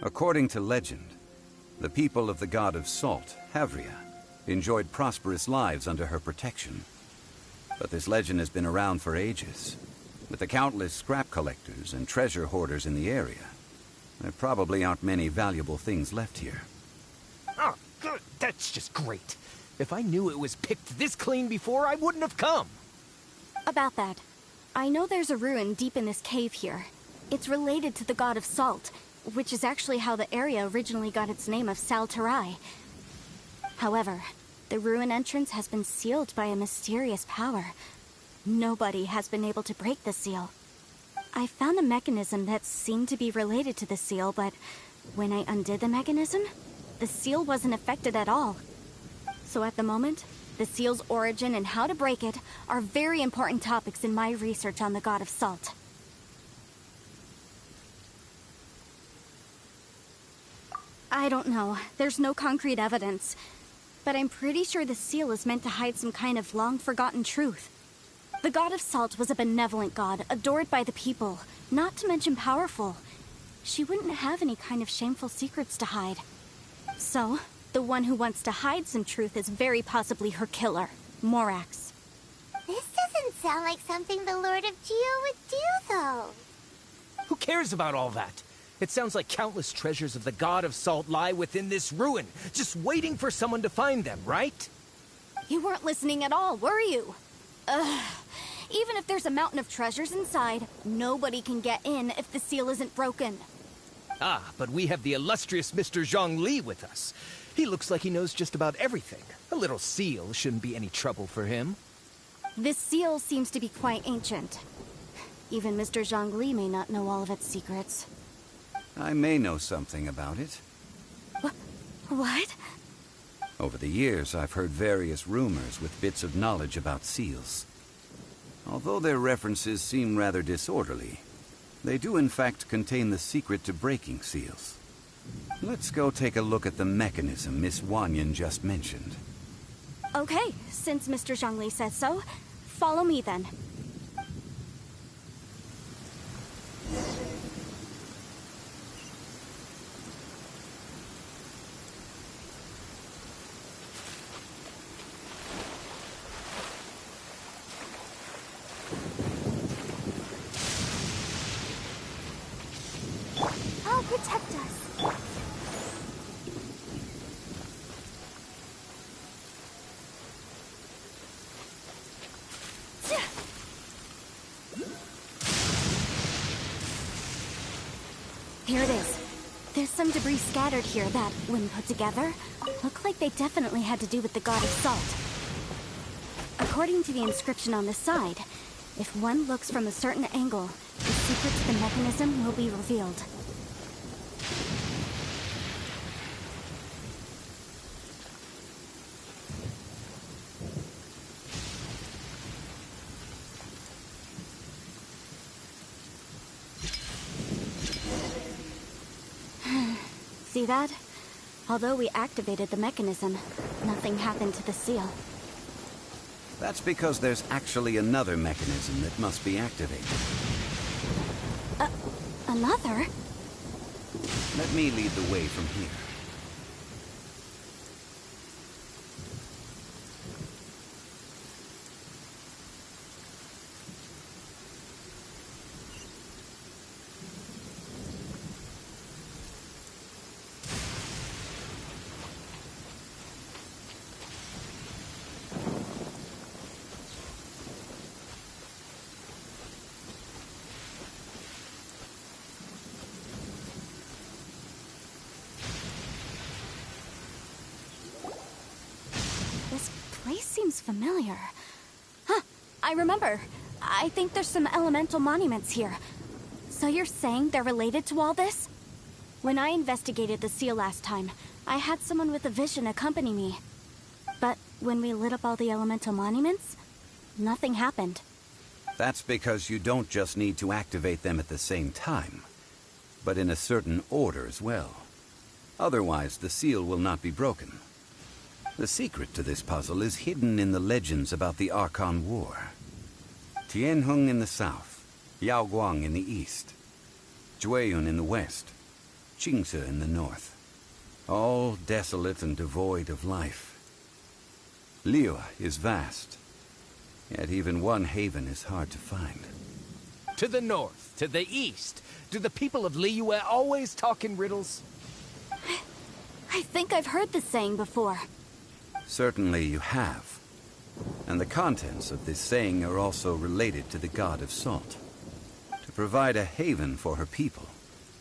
According to legend, the people of the god of Salt, Havria, enjoyed prosperous lives under her protection. But this legend has been around for ages. With the countless scrap collectors and treasure hoarders in the area, there probably aren't many valuable things left here. Oh, good. That's just great. If I knew it was picked this clean before, I wouldn't have come. About that, I know there's a ruin deep in this cave here. It's related to the god of Salt, which is actually how the area originally got its name of Salterai. However, the ruin entrance has been sealed by a mysterious power. Nobody has been able to break the seal. I found a mechanism that seemed to be related to the seal, but when I undid the mechanism, the seal wasn't affected at all. So at the moment, the seal's origin and how to break it are very important topics in my research on the god of Salt. I don't know. There's no concrete evidence. But I'm pretty sure the seal is meant to hide some kind of long-forgotten truth. The god of Salt was a benevolent god, adored by the people, not to mention powerful. She wouldn't have any kind of shameful secrets to hide. So, the one who wants to hide some truth is very possibly her killer, Morax. This doesn't sound like something the Lord of Geo would do, though. Who cares about all that? It sounds like countless treasures of the god of Salt lie within this ruin, just waiting for someone to find them, right? You weren't listening at all, were you? Ugh. Even if there's a mountain of treasures inside, nobody can get in if the seal isn't broken. Ah, but we have the illustrious Mr. Zhongli with us. He looks like he knows just about everything. A little seal shouldn't be any trouble for him. This seal seems to be quite ancient. Even Mr. Zhongli may not know all of its secrets. I may know something about it. What? Over the years, I've heard various rumors with bits of knowledge about seals. Although their references seem rather disorderly, they do in fact contain the secret to breaking seals. Let's go take a look at the mechanism Miss Wanyan just mentioned. Okay, since Mr. Zhongli says so, follow me then. I'll protect us. Here it is. There's some debris scattered here that, when put together, look like they definitely had to do with the god of Salt. According to the inscription on the side, if one looks from a certain angle, the secret to the mechanism will be revealed. See that? Although we activated the mechanism, nothing happened to the seal. That's because there's actually another mechanism that must be activated. Another? Let me lead the way from here. Familiar. Huh, I remember. I think there's some elemental monuments here. So you're saying they're related to all this? When I investigated the seal last time, I had someone with a vision accompany me. But when we lit up all the elemental monuments, nothing happened. That's because you don't just need to activate them at the same time, but in a certain order as well. Otherwise, the seal will not be broken. The secret to this puzzle is hidden in the legends about the Archon War. Tianheng in the south, Yaoguang in the east, Jueyun in the west, Qingce in the north. All desolate and devoid of life. Liyue is vast, yet even one haven is hard to find. To the north, to the east. Do the people of Liyue always talk in riddles? I think I've heard this saying before. Certainly you have. And the contents of this saying are also related to the god of salt. To provide a haven for her people,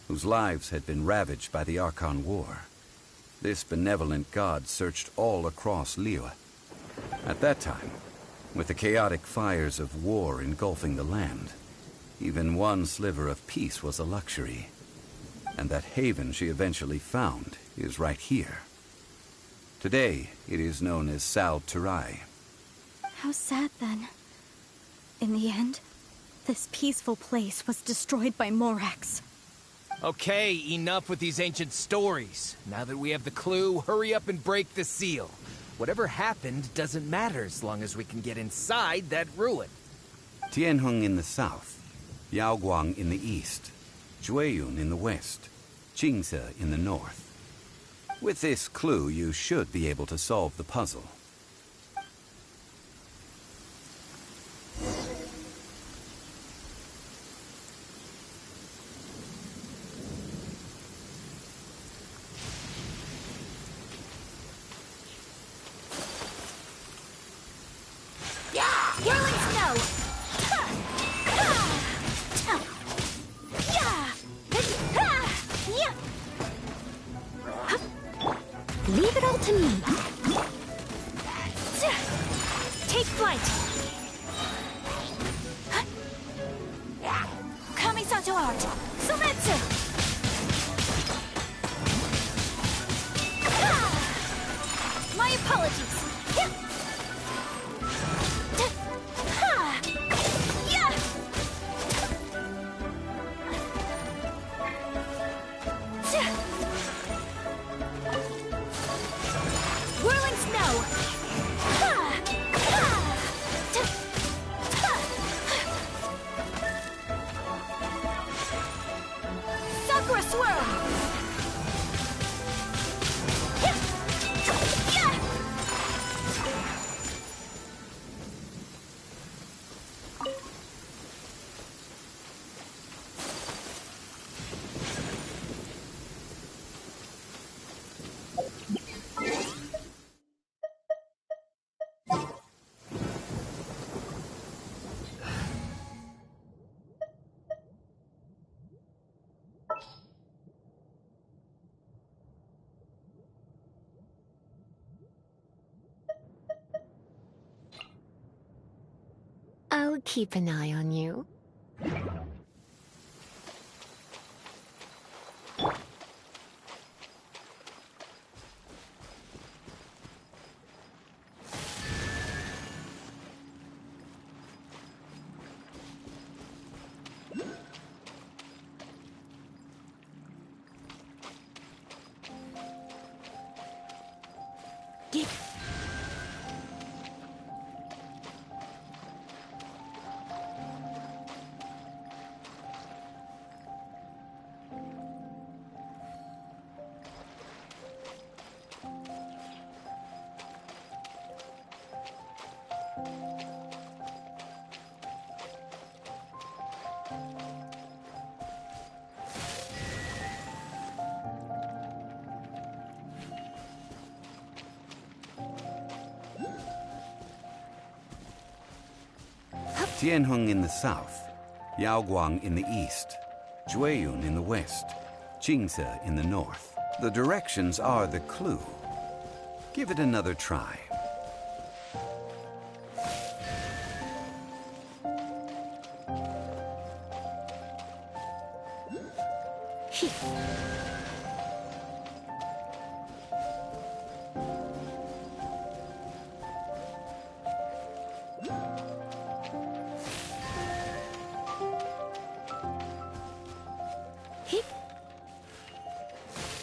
whose lives had been ravaged by the Archon War, this benevolent god searched all across Liyue. At that time, with the chaotic fires of war engulfing the land, even one sliver of peace was a luxury. And that haven she eventually found is right here. Today, it is known as Sal Turai. How sad, then. In the end, this peaceful place was destroyed by Morax. Okay, enough with these ancient stories. Now that we have the clue, hurry up and break the seal. Whatever happened doesn't matter as long as we can get inside that ruin. Tianheng in the south, Yaoguang in the east, Jueyun in the west, Qingce in the north. With this clue, you should be able to solve the puzzle. Leave it all to me. Take flight. Kamisato art. Sumetsu. My apologies. I'll keep an eye on you. Tianheng in the south, Yaoguang in the east, Jueyun in the west, Qingce in the north. The directions are the clue. Give it another try.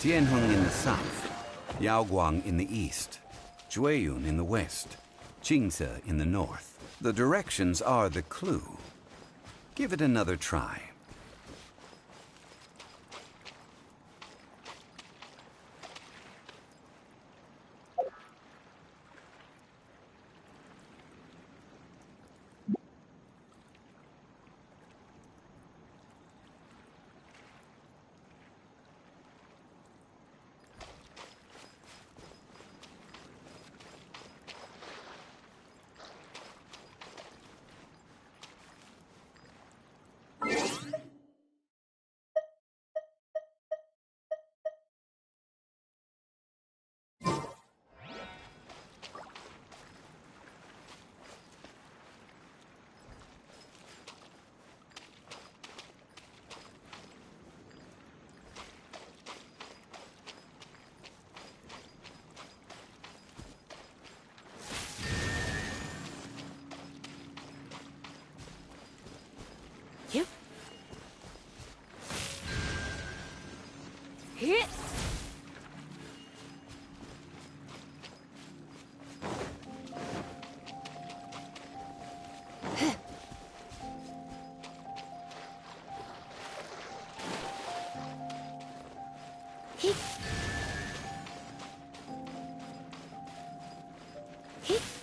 Tianheng in the south, Yaoguang in the east, Jueyun in the west, Qingce in the north. The directions are the clue. Give it another try.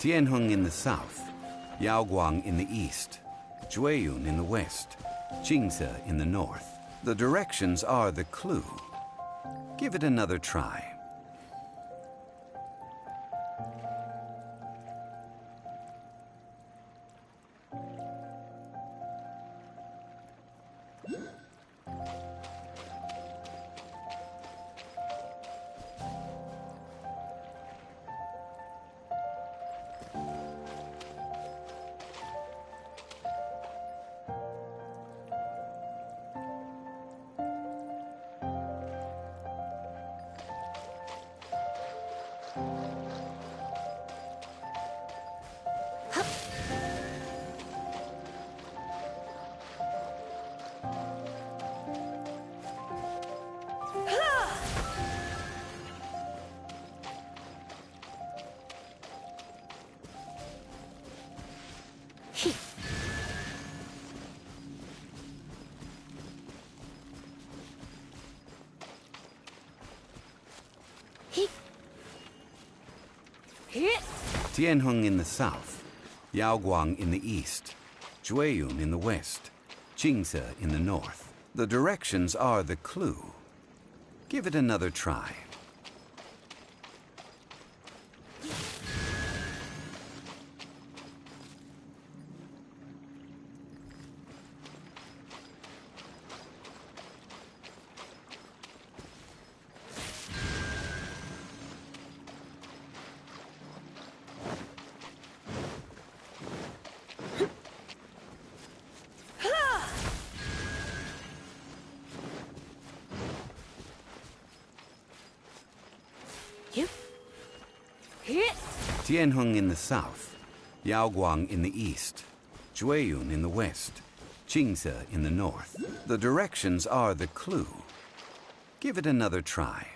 Tianheng in the south, Yaoguang in the east, Jueyun in the west, Qingce in the north. The directions are the clue. Give it another try. Tianheng in the south, Yaoguang in the east, Jueyun in the west, Qingce in the north. The directions are the clue. Give it another try. Tianheng in the south, Yaoguang in the east, Jueyun in the west, Qingce in the north. The directions are the clue. Give it another try.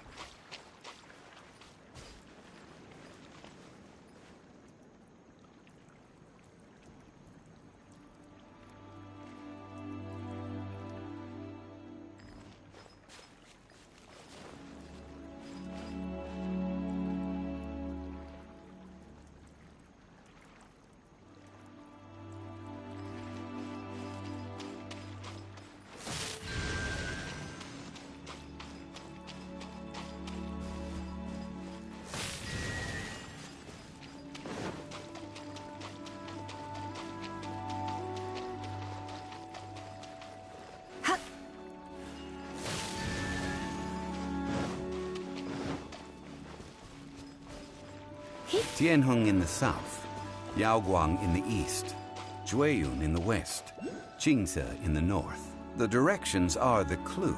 Tianheng in the south, Yaoguang in the east, Jueyun in the west, Qingce in the north. The directions are the clue.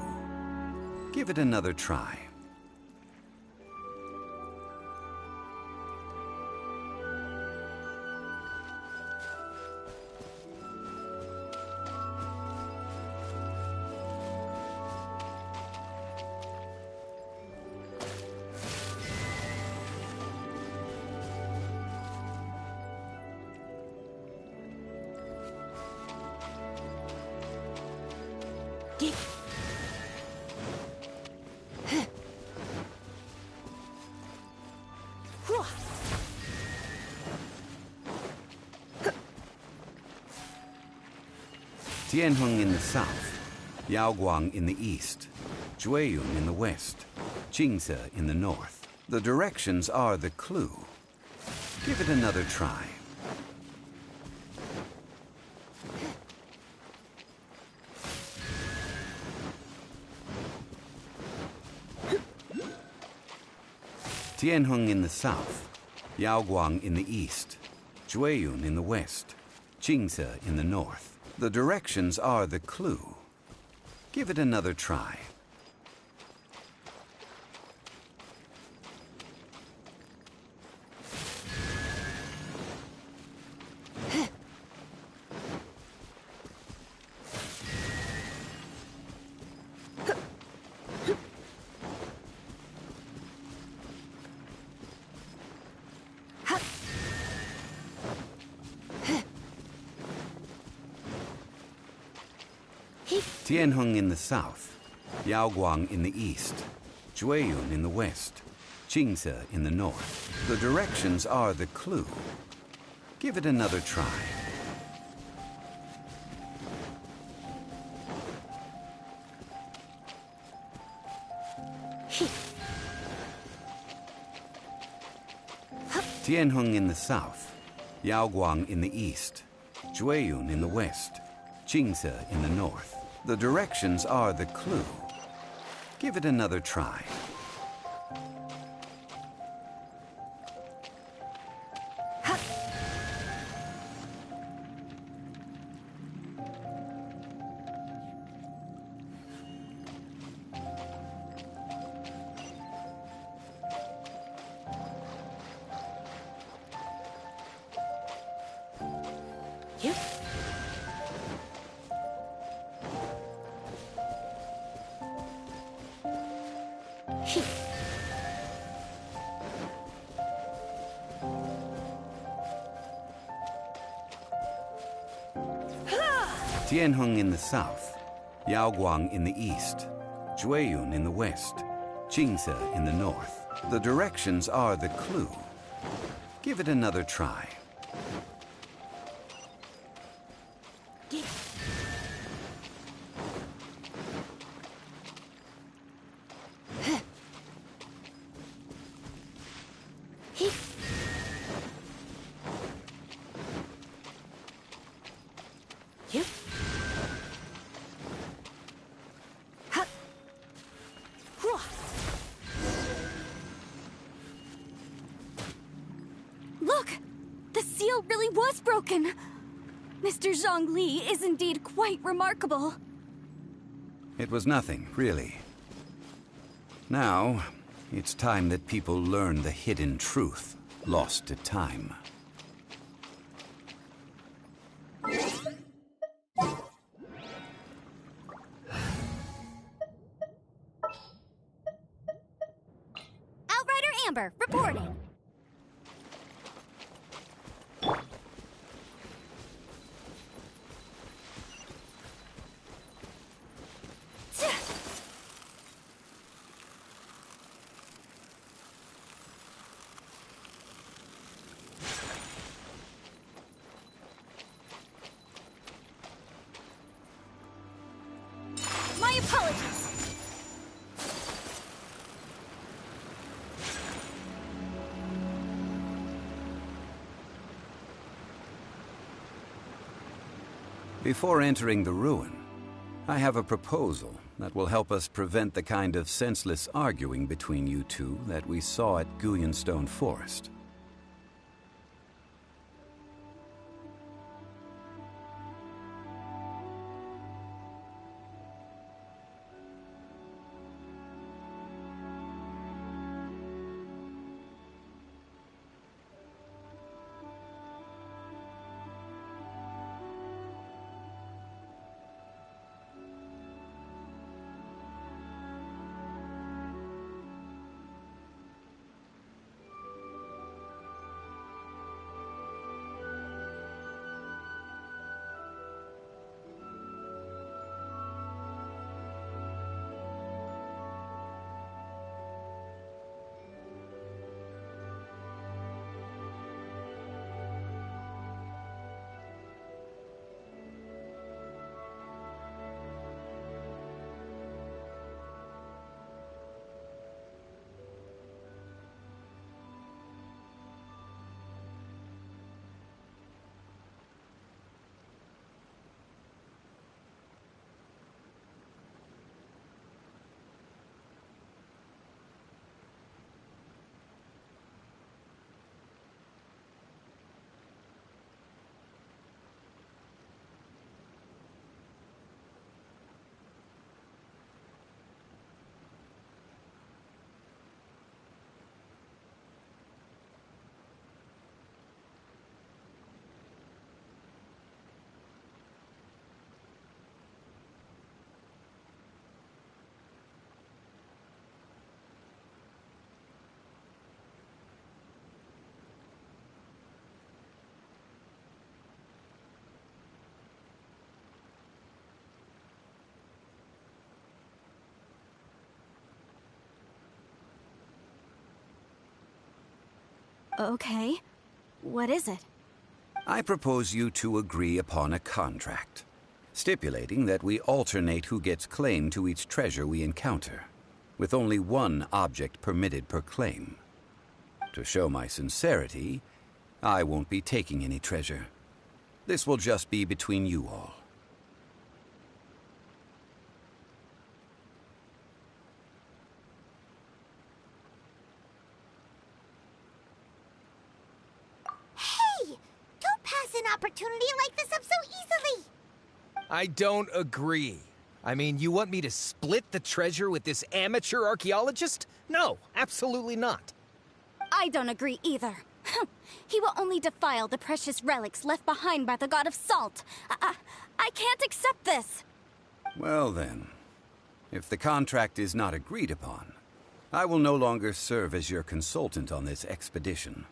Give it another try. Tianheng in the south, Yaoguang in the east, Jueyun in the west, Qingce in the north. The directions are the clue. Give it another try. Tianheng in the south, Yaoguang in the east, Jueyun in the west, Qingce in the north. The directions are the clue. Give it another try. Tianheng in the south, Yaoguang in the east, Jueyun in the west, Qingce in the north. The directions are the clue. Give it another try. Tianheng in the south, Yaoguang in the east, Jueyun in the west, Qingce in the north. The directions are the clue. Give it another try. Tianheng in the south, Yaoguang in the east, Jueyun in the west, Qingce in the north. The directions are the clue. Give it another try. Look! The seal really was broken! Mr. Zhongli is indeed quite remarkable. It was nothing, really. Now, it's time that people learn the hidden truth lost to time. Outrider Amber, reporting. My apologies. Before entering the ruin, I have a proposal that will help us prevent the kind of senseless arguing between you two that we saw at Guyonstone Forest. Okay. What is it? I propose you to agree upon a contract, stipulating that we alternate who gets claim to each treasure we encounter, with only one object permitted per claim. To show my sincerity, I won't be taking any treasure. This will just be between you all. Hey! Don't pass an opportunity like this up so easily! I don't agree. I mean, you want me to split the treasure with this amateur archaeologist? No, absolutely not. I don't agree either. He will only defile the precious relics left behind by the god of salt. I can't accept this. Well then, if the contract is not agreed upon, I will no longer serve as your consultant on this expedition.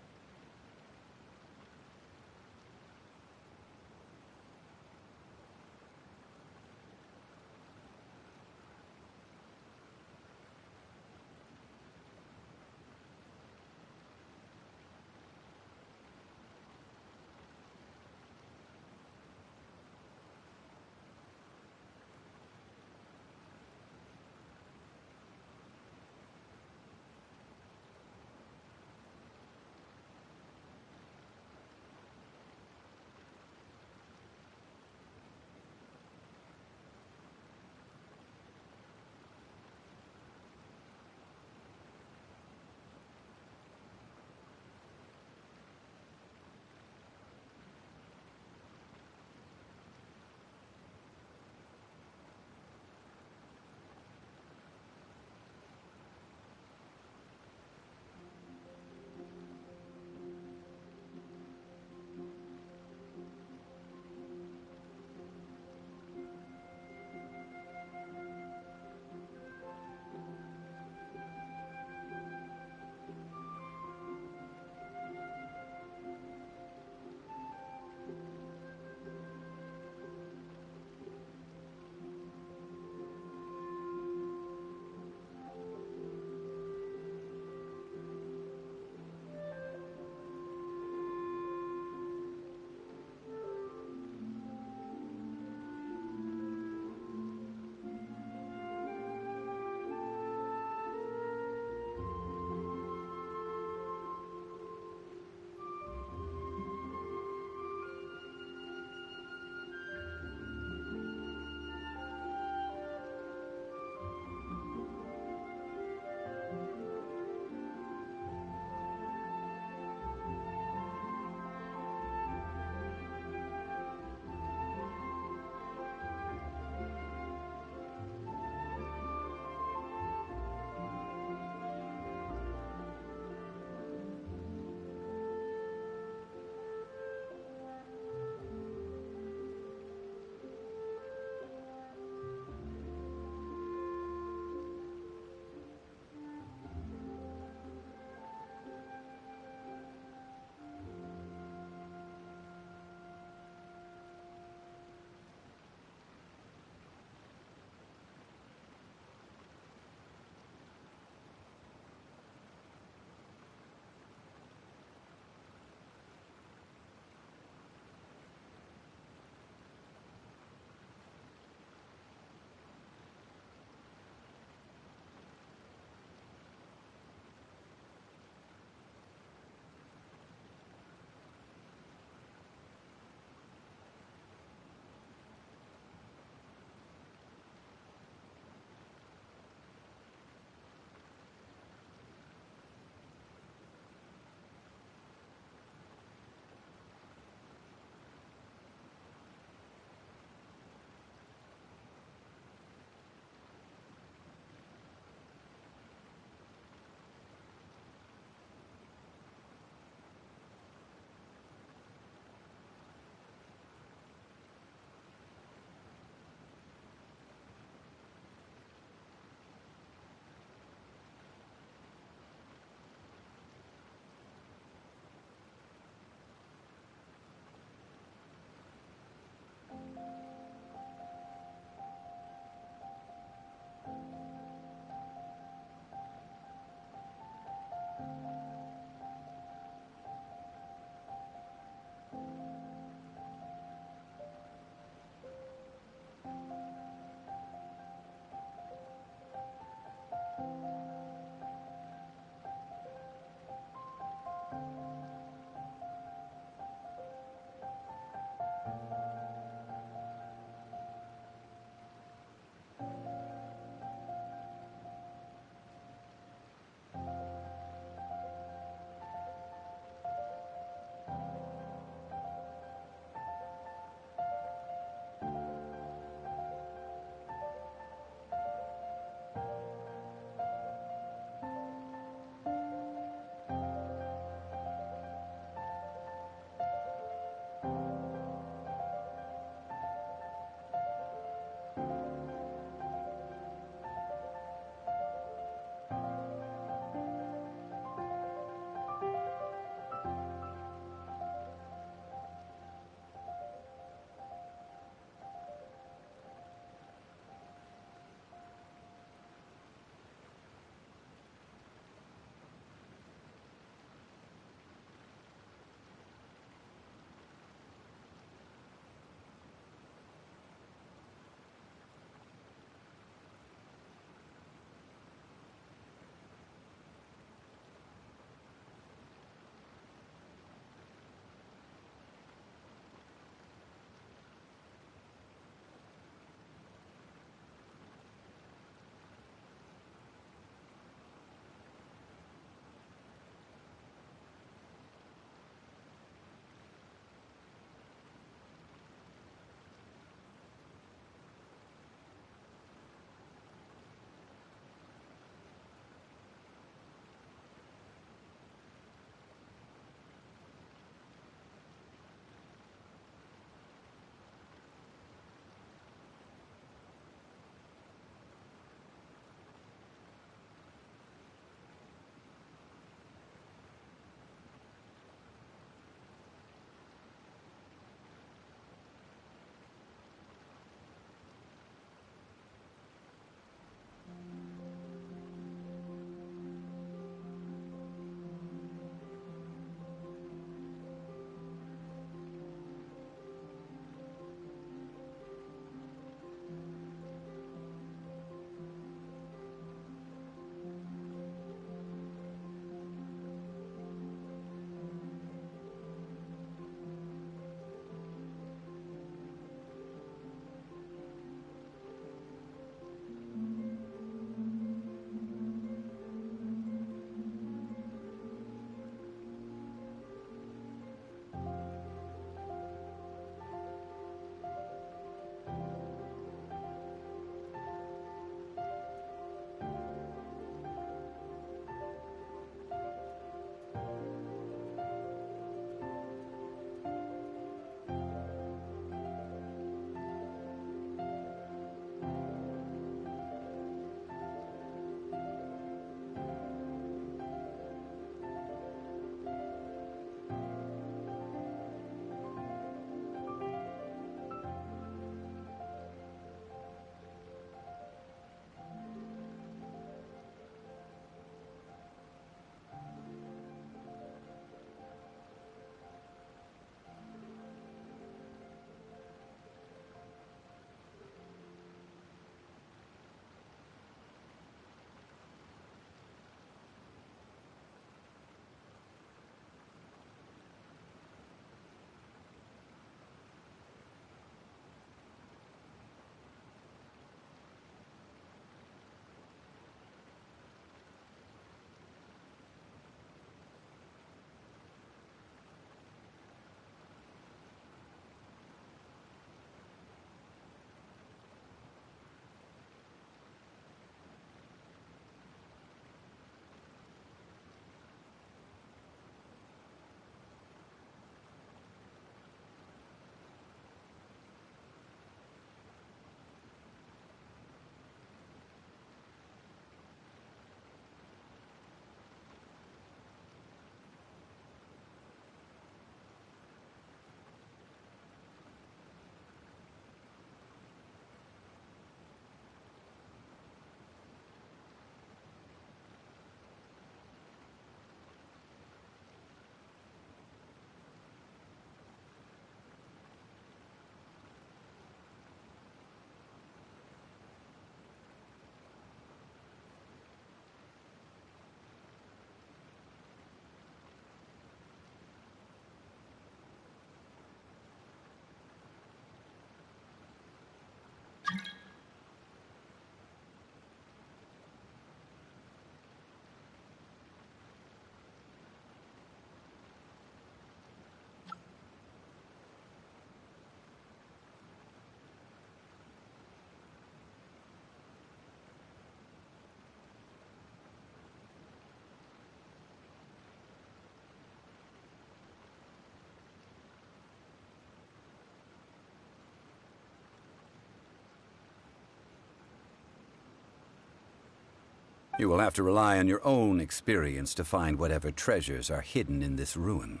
You will have to rely on your own experience to find whatever treasures are hidden in this ruin,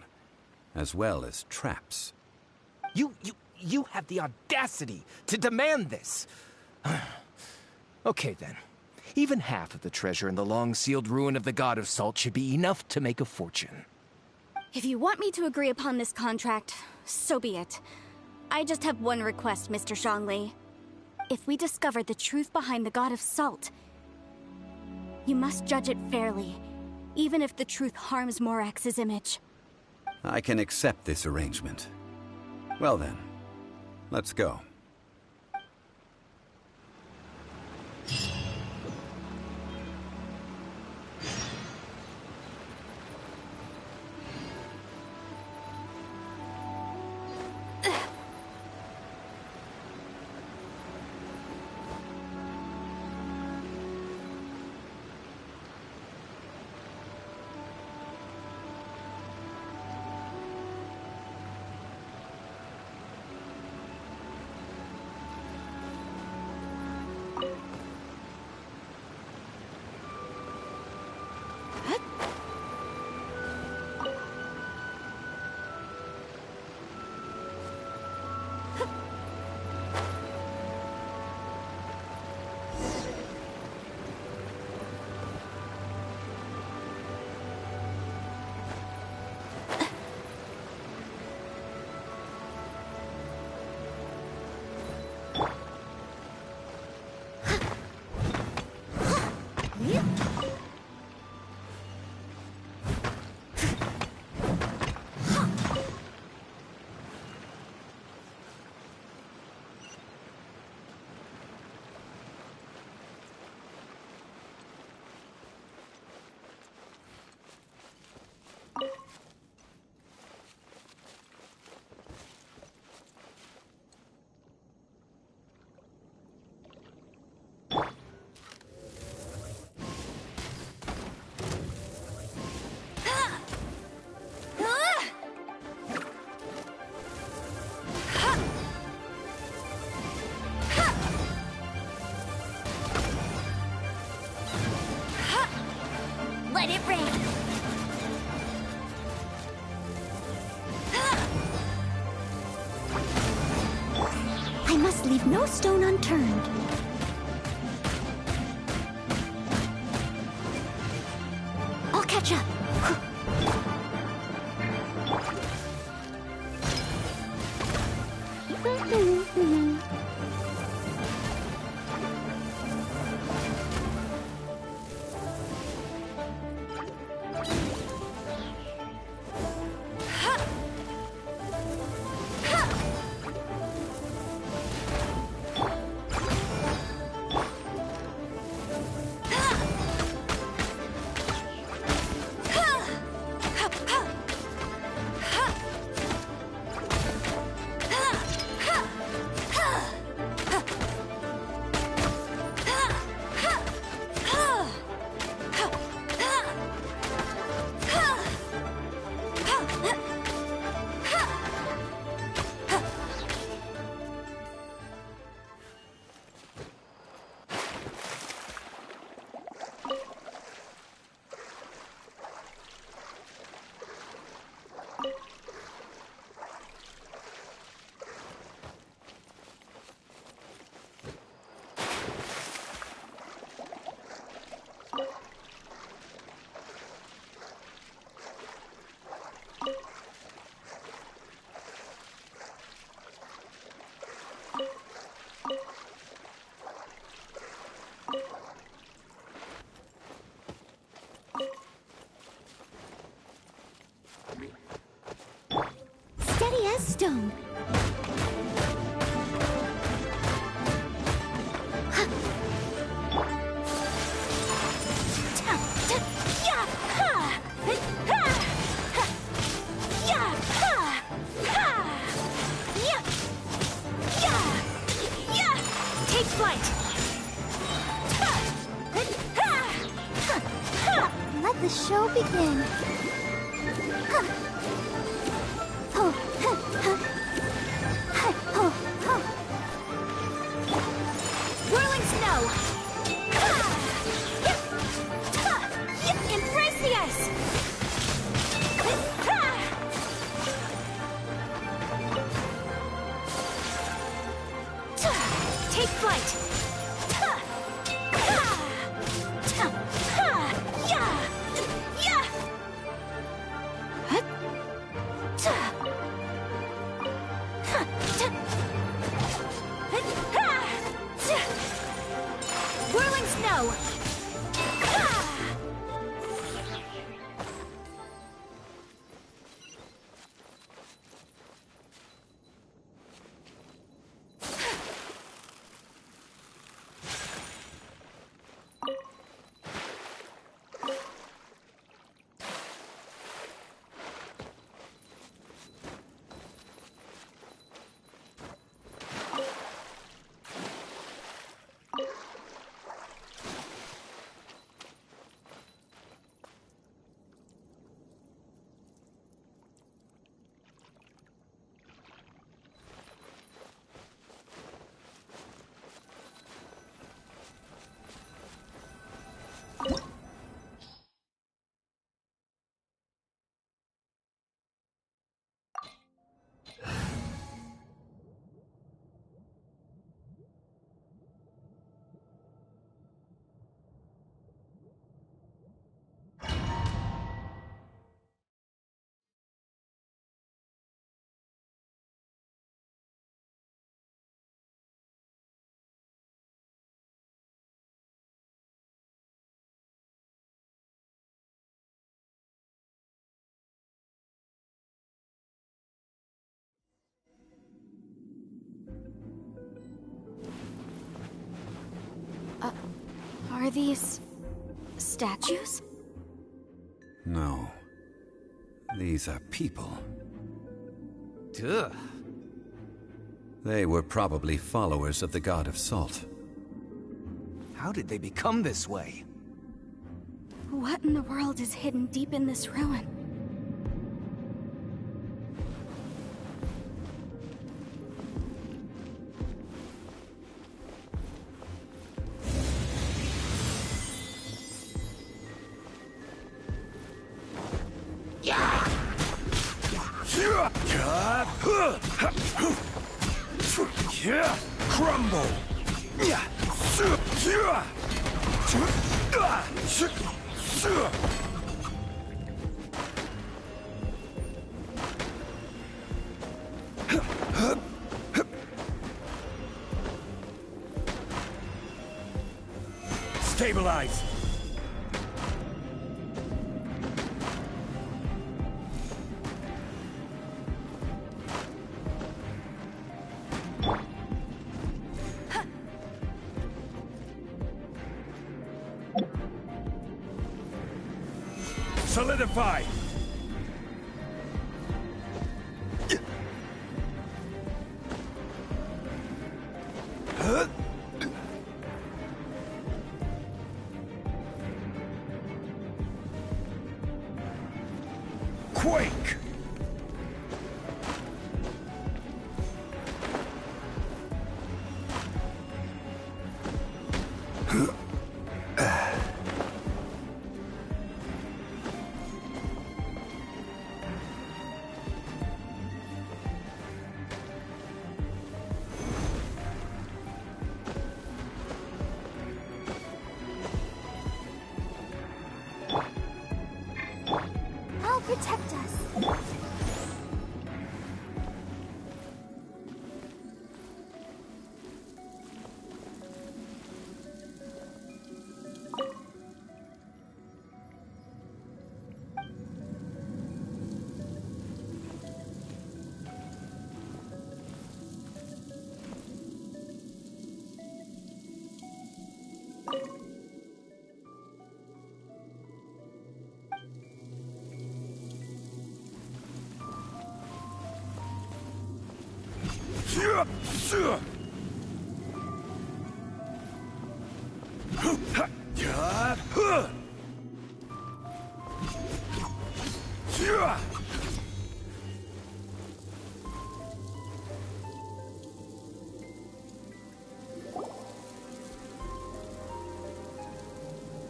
as well as traps. You have the audacity to demand this! Okay then. Even half of the treasure in the long-sealed ruin of the God of Salt should be enough to make a fortune. If you want me to agree upon this contract, so be it. I just have one request, Mr. Zhongli. If we discover the truth behind the God of Salt, you must judge it fairly, even if the truth harms Morax's image. I can accept this arrangement. Well then, let's go. Let it rain. I must leave no stone unturned. I'll catch up. Steady as stone. Take flight. Let the show begin. Whirling snow. fight! Whirling snow! Are these statues? No. These are people. Ugh. They were probably followers of the god of salt. How did they become this way? What in the world is hidden deep in this ruin? Crumble! Stabilize! Solidify! Quake! I'll protect us.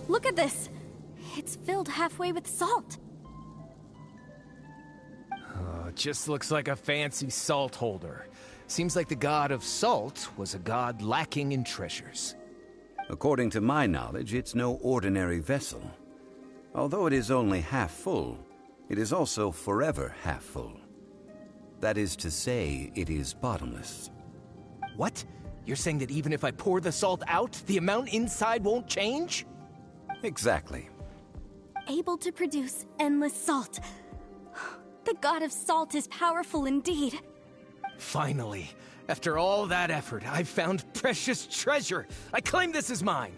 Look at this! It's filled halfway with salt. Just looks like a fancy salt holder. Seems like the god of salt was a god lacking in treasures. According to my knowledge, it's no ordinary vessel. Although it is only half full, it is also forever half full. That is to say, it is bottomless. What? You're saying that even if I pour the salt out, the amount inside won't change? Exactly. Able to produce endless salt. The god of salt is powerful indeed. Finally, after all that effort, I've found precious treasure. I claim this as mine.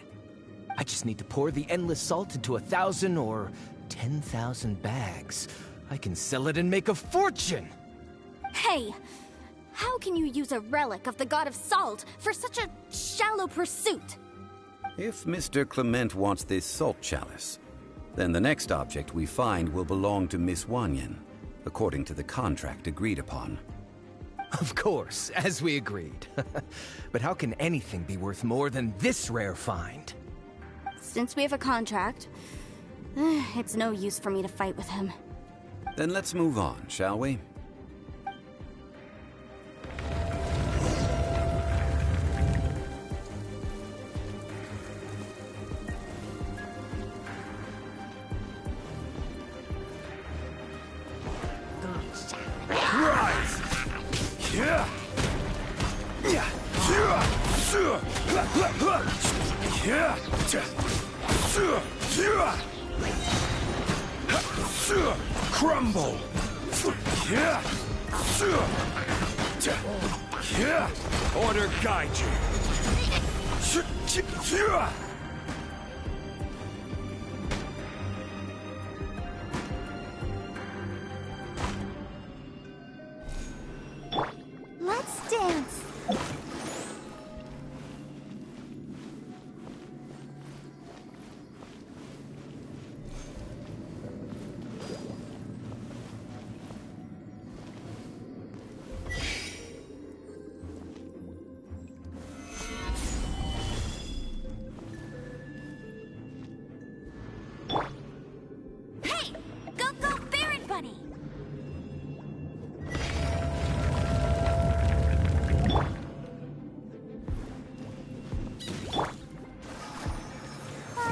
I just need to pour the endless salt into 1,000 or 10,000 bags. I can sell it and make a fortune! Hey, how can you use a relic of the god of salt for such a shallow pursuit? If Mr. Clement wants this salt chalice, then the next object we find will belong to Miss Wanyan, according to the contract agreed upon. Of course, as we agreed. But how can anything be worth more than this rare find? Since we have a contract, it's no use for me to fight with him. Then let's move on, shall we? Crumble! Order guide you! Let's dance. Hey! Go, go, Baron Bunny! La,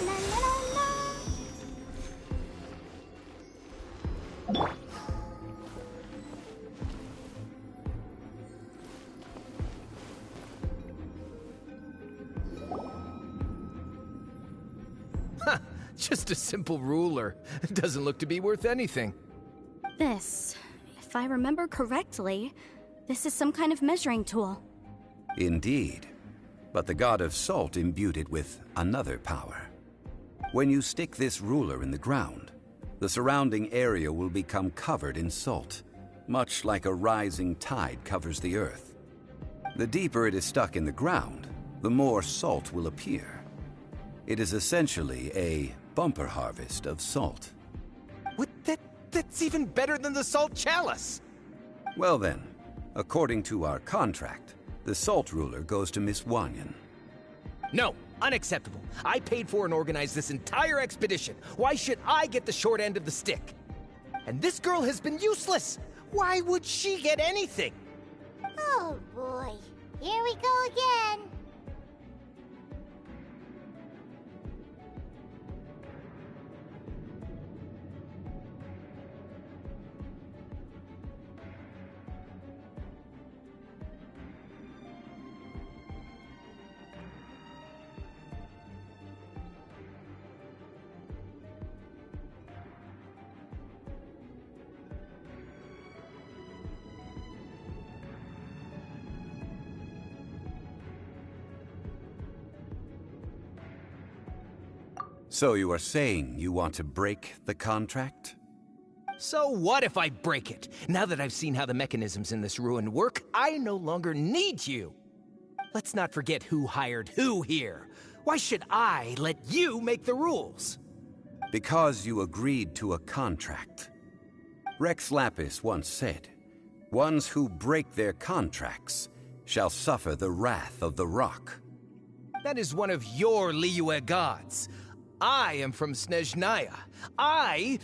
la, la, la. Just a simple ruler. It doesn't look to be worth anything. This, if I remember correctly, this is some kind of measuring tool. Indeed. But the god of salt imbued it with another power. When you stick this ruler in the ground, the surrounding area will become covered in salt, much like a rising tide covers the earth. The deeper it is stuck in the ground, the more salt will appear. It is essentially a bumper harvest of salt. What? That's even better than the salt chalice! Well then, according to our contract, the salt ruler goes to Miss Wanyan. No, unacceptable. I paid for and organized this entire expedition. Why should I get the short end of the stick? And this girl has been useless. Why would she get anything? Oh boy. Here we go again. So you are saying you want to break the contract? So what if I break it? Now that I've seen how the mechanisms in this ruin work, I no longer need you. Let's not forget who hired who here. Why should I let you make the rules? Because you agreed to a contract. Rex Lapis once said, "Ones who break their contracts shall suffer the wrath of the rock." That is one of your Liyue gods. I am from Snezhnaya. I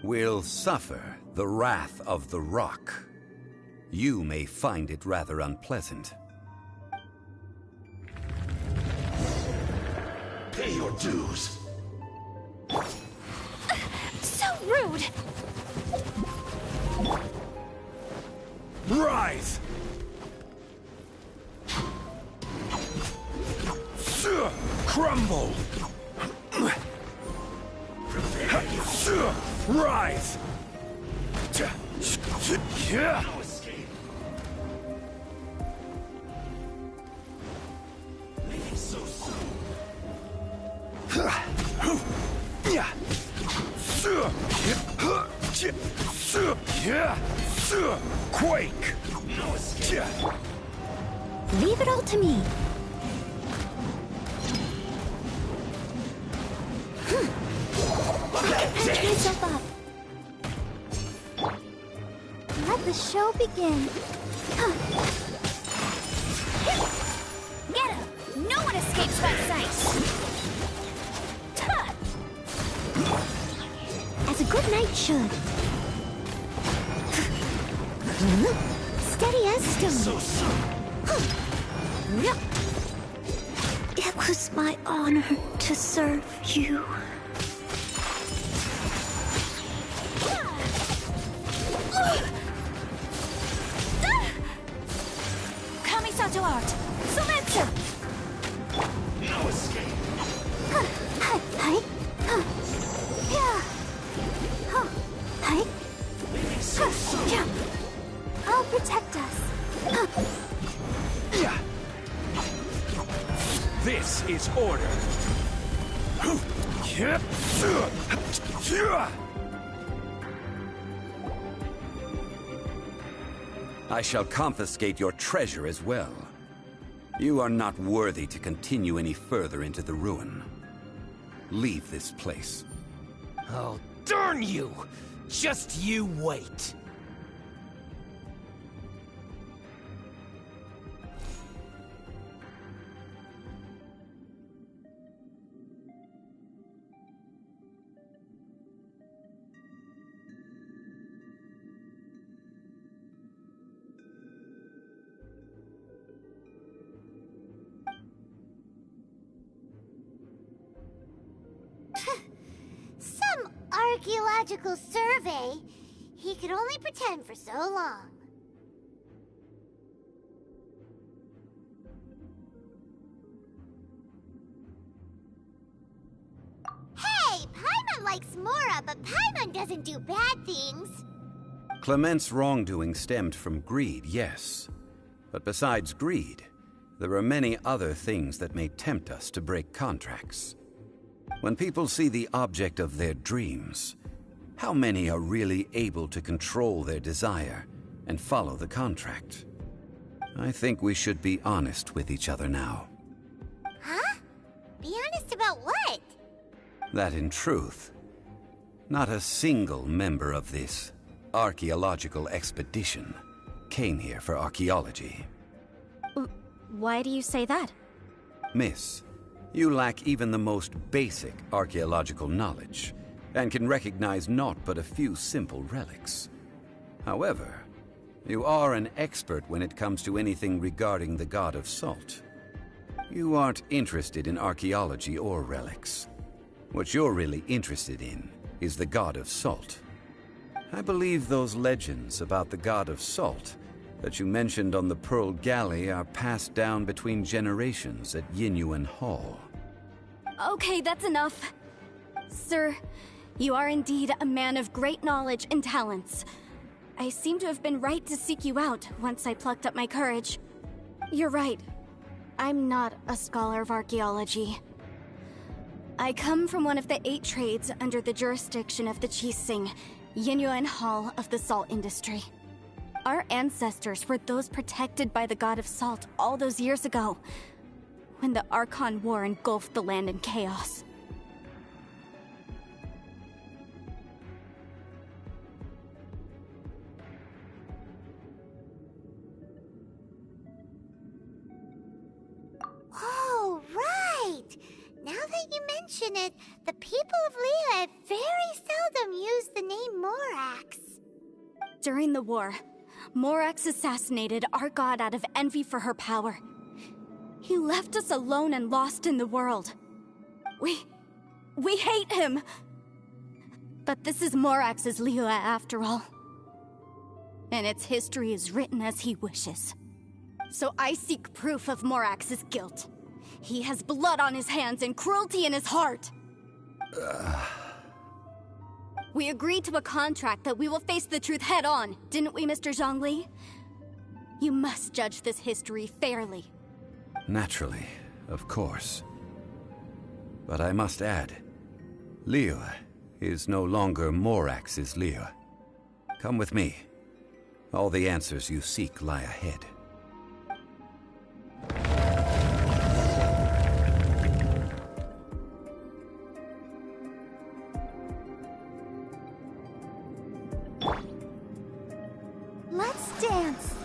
Will suffer the wrath of the rock. You may find it rather unpleasant. Pay your dues. So rude! Rise! Crumble! Rise! No escape. Leaving so soon. Quake! No escape. Leave it all to me. Patch myself up. Let the show begin. Get him! No one escapes my sight! As a good knight should. Steady as stone. So soon. It was my honor to serve you. Kamisato art! Sumetsu! No escape. Leaving so soon. I'll protect us. This is order. I shall confiscate your treasure as well. You are not worthy to continue any further into the ruin. Leave this place. Oh, darn you! Just you wait. Some archaeological survey. He could only pretend for so long. Hey, Paimon likes Mora, but Paimon doesn't do bad things. Clement's wrongdoing stemmed from greed, yes. But besides greed, there are many other things that may tempt us to break contracts. When people see the object of their dreams, how many are really able to control their desire and follow the contract? I think we should be honest with each other now. Huh? Be honest about what? That in truth, not a single member of this archaeological expedition came here for archaeology. Why do you say that? Miss, you lack even the most basic archaeological knowledge, and can recognize naught but a few simple relics. However, you are an expert when it comes to anything regarding the god of salt. You aren't interested in archaeology or relics. What you're really interested in is the god of salt. I believe those legends about the god of salt that you mentioned on the Pearl Galley are passed down between generations at Yinyuan Hall. Okay, that's enough. Sir, you are indeed a man of great knowledge and talents. I seem to have been right to seek you out once I plucked up my courage. You're right. I'm not a scholar of archaeology. I come from one of the 8 trades under the jurisdiction of the Qixing, Yinyuan Hall of the salt industry. Our ancestors were those protected by the god of salt all those years ago, when the Archon War engulfed the land in chaos. Oh, right! Now that you mention it, the people of Liyue very seldom use the name Morax. During the war, Morax assassinated our god out of envy for her power. He left us alone and lost in the world. We hate him! But this is Morax's Liyue after all. And its history is written as he wishes. So I seek proof of Morax's guilt. He has blood on his hands and cruelty in his heart. We agreed to a contract that we will face the truth head on, didn't we, Mr. Zhongli? You must judge this history fairly. Naturally, of course. But I must add, Liyue is no longer Morax's Liyue. Come with me. All the answers you seek lie ahead. Let's dance.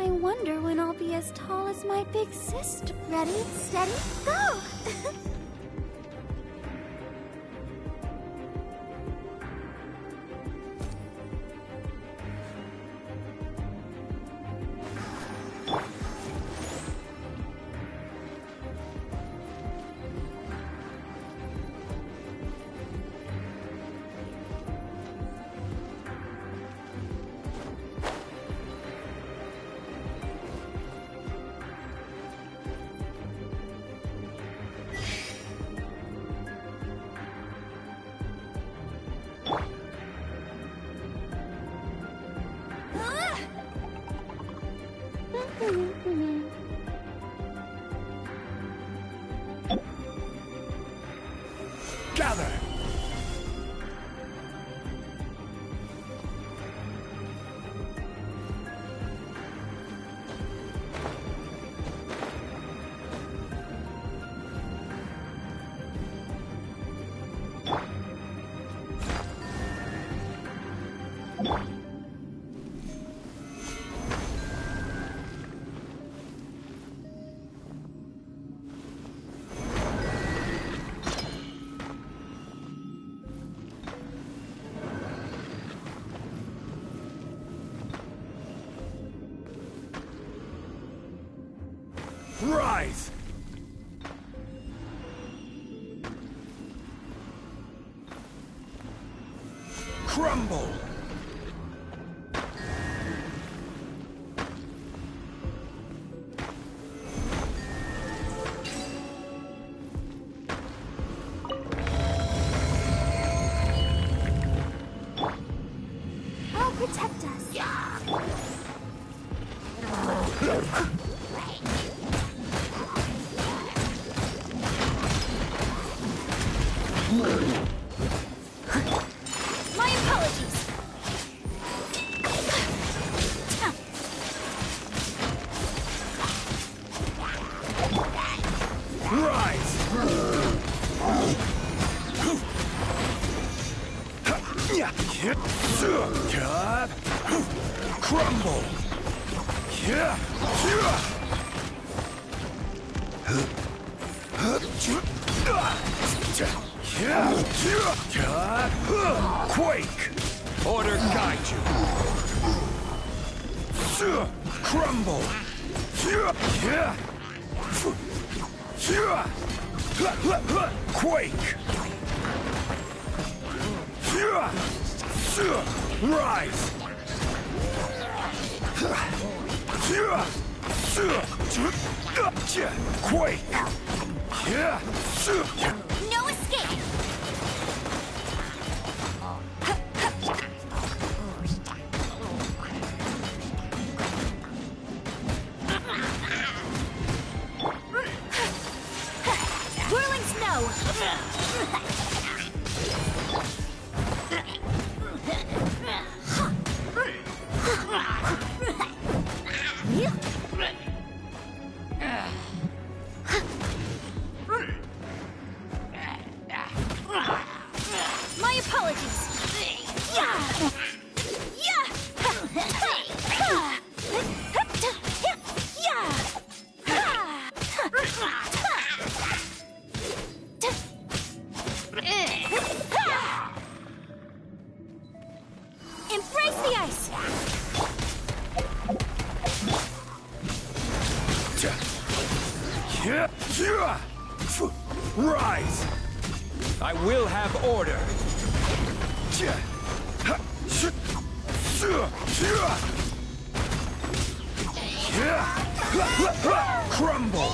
I wonder when I'll be as tall as my big sister. Ready, steady, go! Gather! Rise! Crumble! I'll protect us. My apologies. Rise! Crumble! Quake! Order guide you! Crumble! Quake! Rise! Quake! No escape. Whirling snow. Rise! I will have order. Crumble!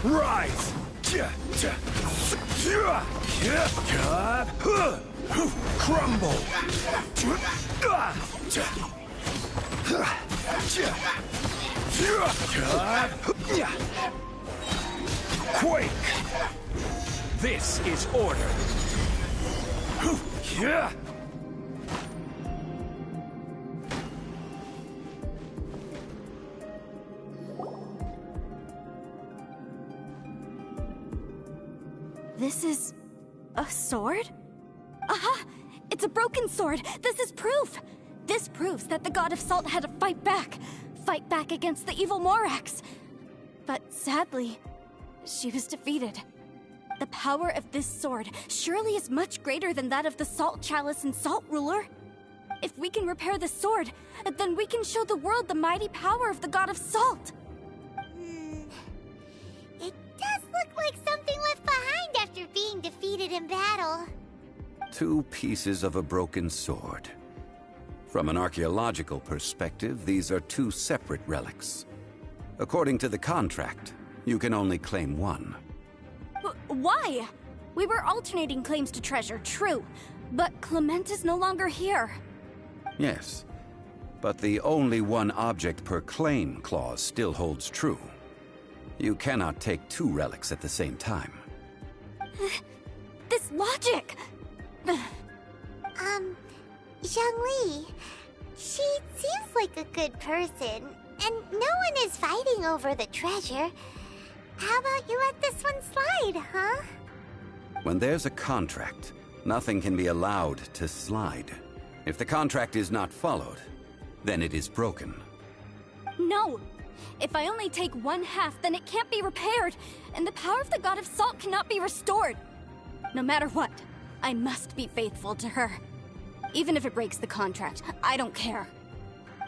Rise! Crumble! Quake! This is order. This is a sword? Aha! It's a broken sword! This is proof! This proves that the God of Salt had to fight back. Fight back against the evil Morax. But sadly, she was defeated. The power of this sword surely is much greater than that of the Salt Chalice and Salt Ruler. If we can repair the sword, then we can show the world the mighty power of the God of Salt. It does look like something left behind after being defeated in battle. 2 pieces of a broken sword. From an archaeological perspective, these are 2 separate relics. According to the contract, you can only claim one. Why? We were alternating claims to treasure, true. But Clement is no longer here. Yes, but the only one object per claim clause still holds true. You cannot take 2 relics at the same time. This logic! Zhongli, she seems like a good person, and no one is fighting over the treasure. How about you let this one slide, huh? When there's a contract, nothing can be allowed to slide. If the contract is not followed, then it is broken. No! If I only take 1/2, then it can't be repaired, and the power of the God of Salt cannot be restored. No matter what, I must be faithful to her. Even if it breaks the contract, I don't care.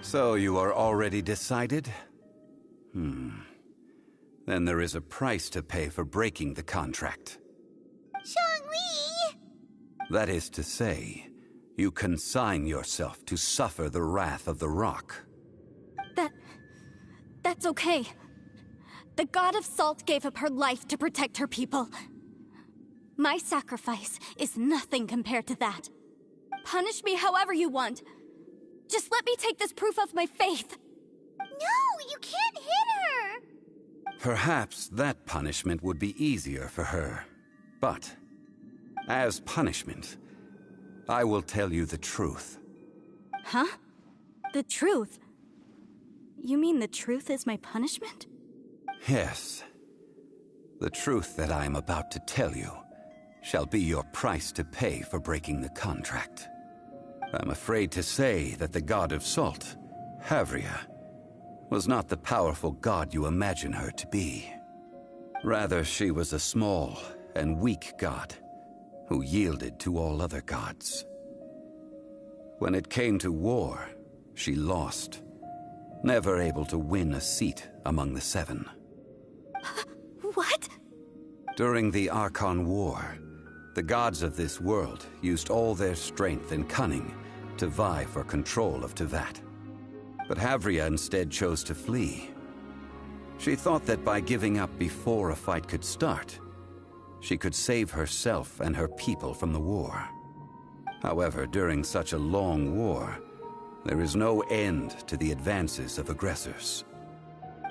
So you are already decided? Then there is a price to pay for breaking the contract. Zhongli! That is to say, you consign yourself to suffer the wrath of the rock. That's okay. The God of Salt gave up her life to protect her people. My sacrifice is nothing compared to that. Punish me however you want. Just let me take this proof of my faith. No, you can't hit her! Perhaps that punishment would be easier for her. But, as punishment, I will tell you the truth. Huh? The truth? You mean the truth is my punishment? Yes. The truth that I am about to tell you shall be your price to pay for breaking the contract. I'm afraid to say that the God of Salt, Havria, was not the powerful god you imagine her to be. Rather, she was a small and weak god who yielded to all other gods. When it came to war, she lost, never able to win a seat among the 7. What? During the Archon War, the gods of this world used all their strength and cunning to vie for control of Tevat. But Havria instead chose to flee. She thought that by giving up before a fight could start, she could save herself and her people from the war. However, during such a long war, there is no end to the advances of aggressors.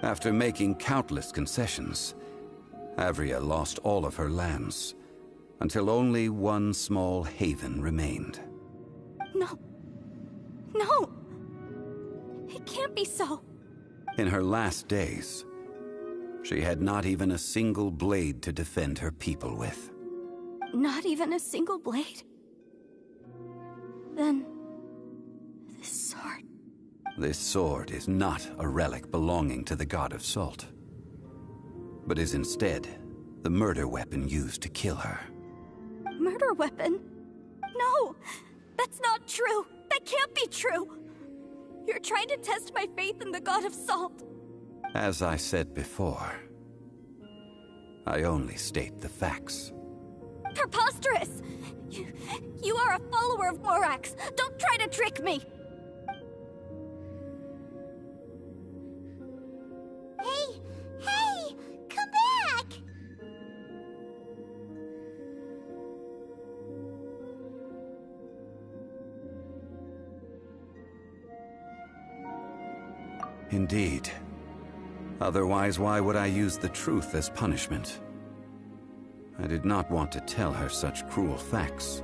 After making countless concessions, Havria lost all of her lands, until only one small haven remained. No. No! It can't be so. In her last days, she had not even a single blade to defend her people with. Not even a single blade? Then, this sword... This sword is not a relic belonging to the God of Salt, but is instead the murder weapon used to kill her. Murder weapon? No! That's not true! That can't be true! You're trying to test my faith in the god of salt. As I said before, I only state the facts. Preposterous! You are a follower of Morax. Don't try to trick me! Hey! Hey! Come back! Indeed. Otherwise, why would I use the truth as punishment? I did not want to tell her such cruel facts.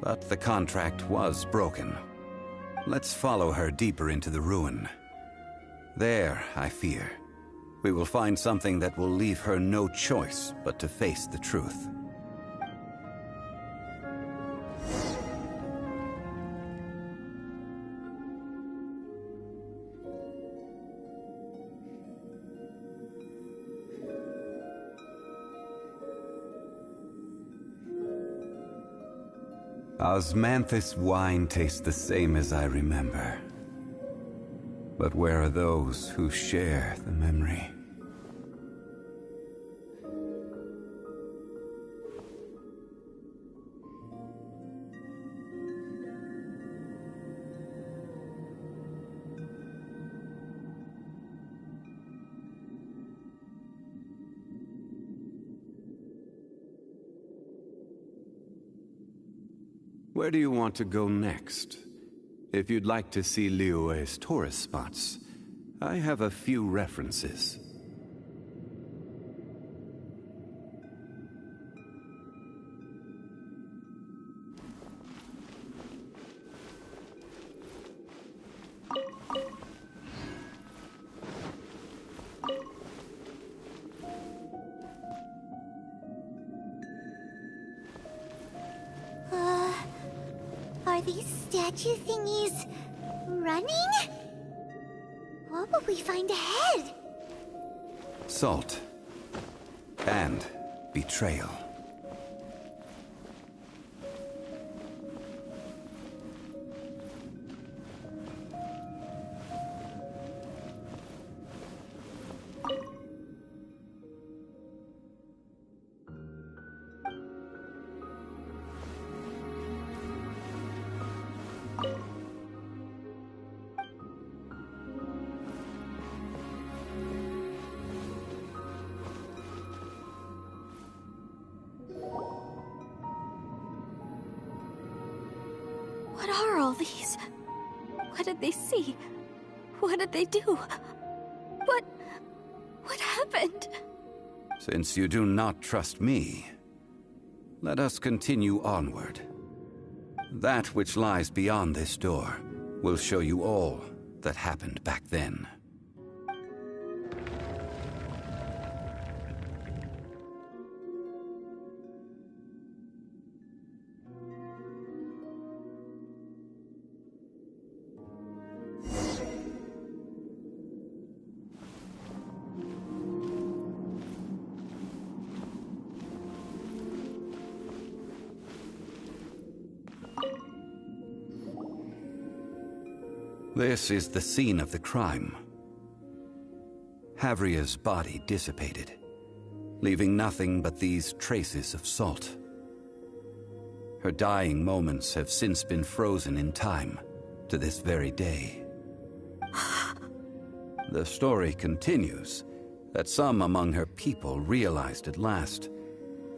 But the contract was broken. Let's follow her deeper into the ruin. There, I fear, we will find something that will leave her no choice but to face the truth. Osmanthus wine tastes the same as I remember. But where are those who share the memory? Where do you want to go next? If you'd like to see Liyue's tourist spots, I have a few references. Are these statue thingies running? What will we find ahead? Salt. And betrayal. What are all these? What did they see? What did they do? What happened? Since you do not trust me, let us continue onward. That which lies beyond this door will show you all that happened back then. This is the scene of the crime. Havria's body dissipated, leaving nothing but these traces of salt. Her dying moments have since been frozen in time to this very day. The story continues that some among her people realized at last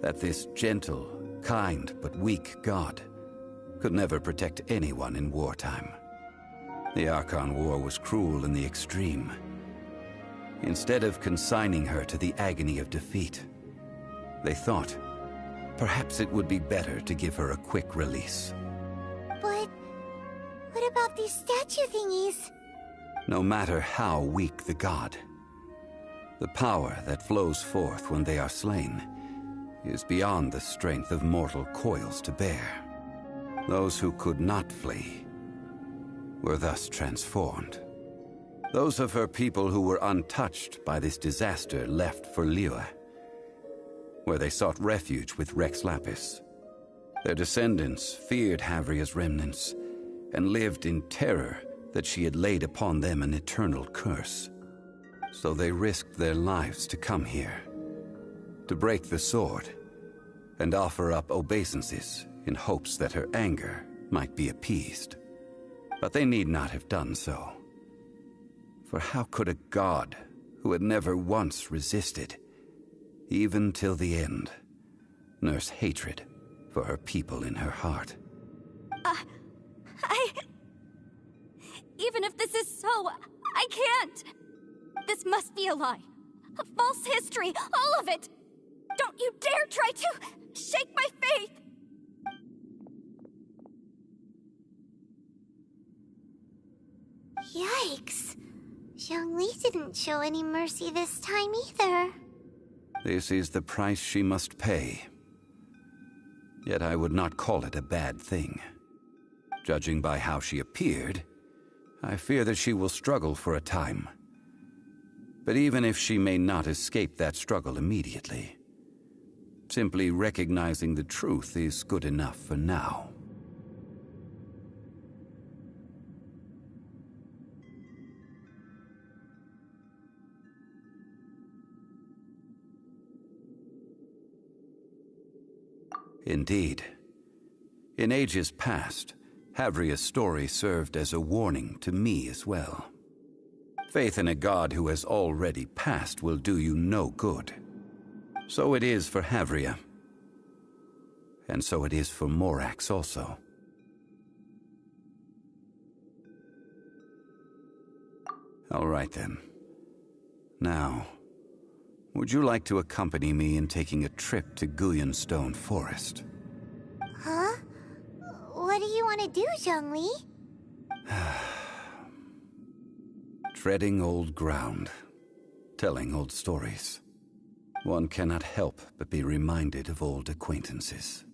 that this gentle, kind, but weak god could never protect anyone in wartime. The Archon War was cruel in the extreme. Instead of consigning her to the agony of defeat, they thought perhaps it would be better to give her a quick release. But what about these statue thingies? No matter how weak the god, the power that flows forth when they are slain is beyond the strength of mortal coils to bear. Those who could not flee were thus transformed. Those of her people who were untouched by this disaster left for Liyue, where they sought refuge with Rex Lapis. Their descendants feared Havria's remnants and lived in terror that she had laid upon them an eternal curse. So they risked their lives to come here, to break the sword, and offer up obeisances in hopes that her anger might be appeased. But they need not have done so. For how could a god who had never once resisted, even till the end, nurse hatred for her people in her heart? Even if this is so, I can't! This must be a lie. A false history, all of it! Don't you dare try to shake my faith! Yikes. Zhongli didn't show any mercy this time either. This is the price she must pay. Yet I would not call it a bad thing. Judging by how she appeared, I fear that she will struggle for a time. But even if she may not escape that struggle immediately, simply recognizing the truth is good enough for now. Indeed. In ages past, Havria's story served as a warning to me as well. Faith in a god who has already passed will do you no good. So it is for Havria. And so it is for Morax also. All right then. Now, would you like to accompany me in taking a trip to Guyonstone Forest? Huh? What do you want to do, Zhongli? Treading old ground, telling old stories. One cannot help but be reminded of old acquaintances.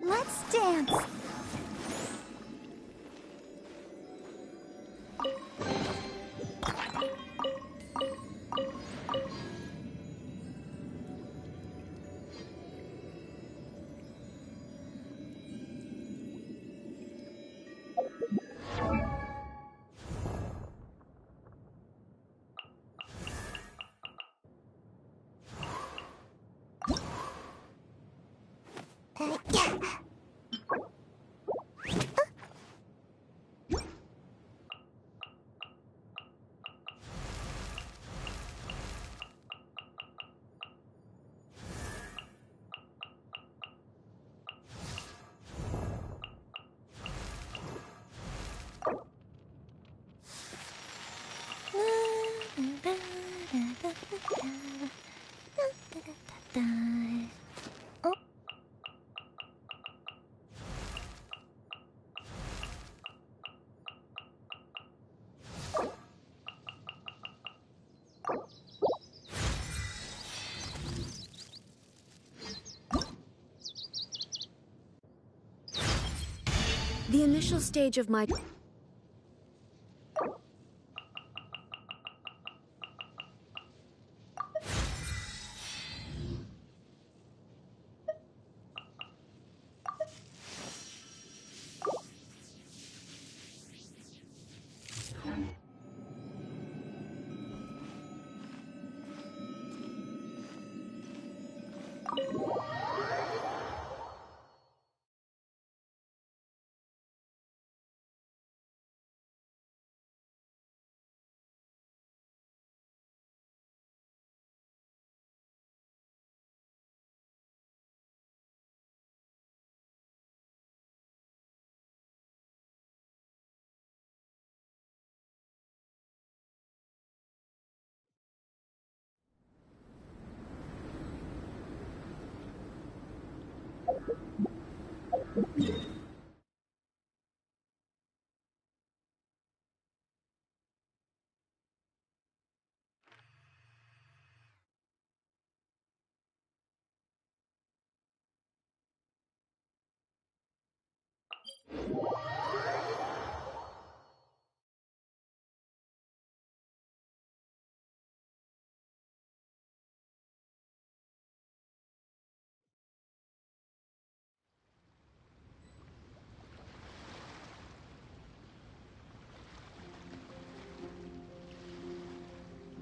Let's dance. Yeah. The initial stage of my...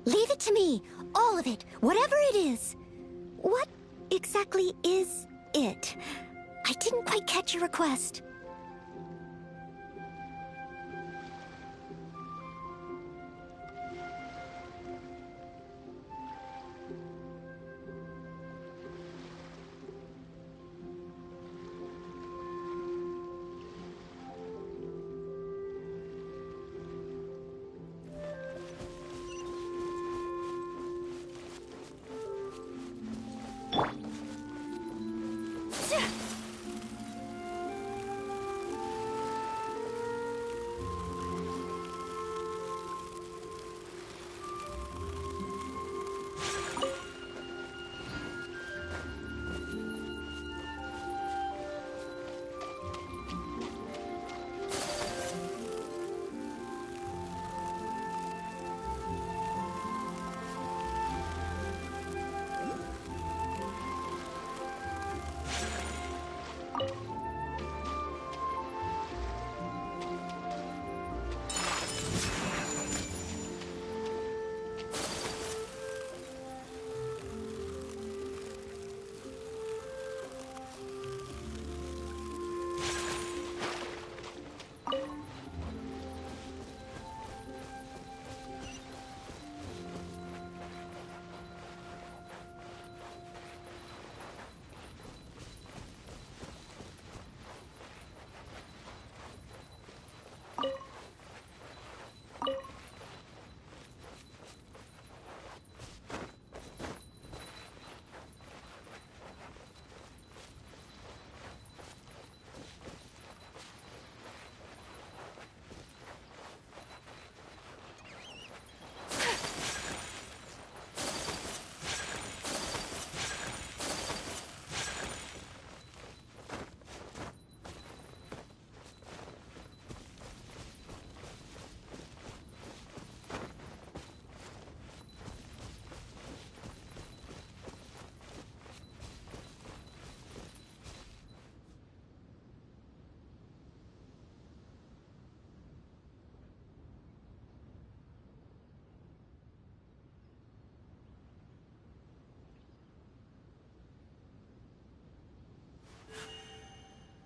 Leave it to me. All of it. Whatever it is. What exactly is it? I didn't quite catch your request.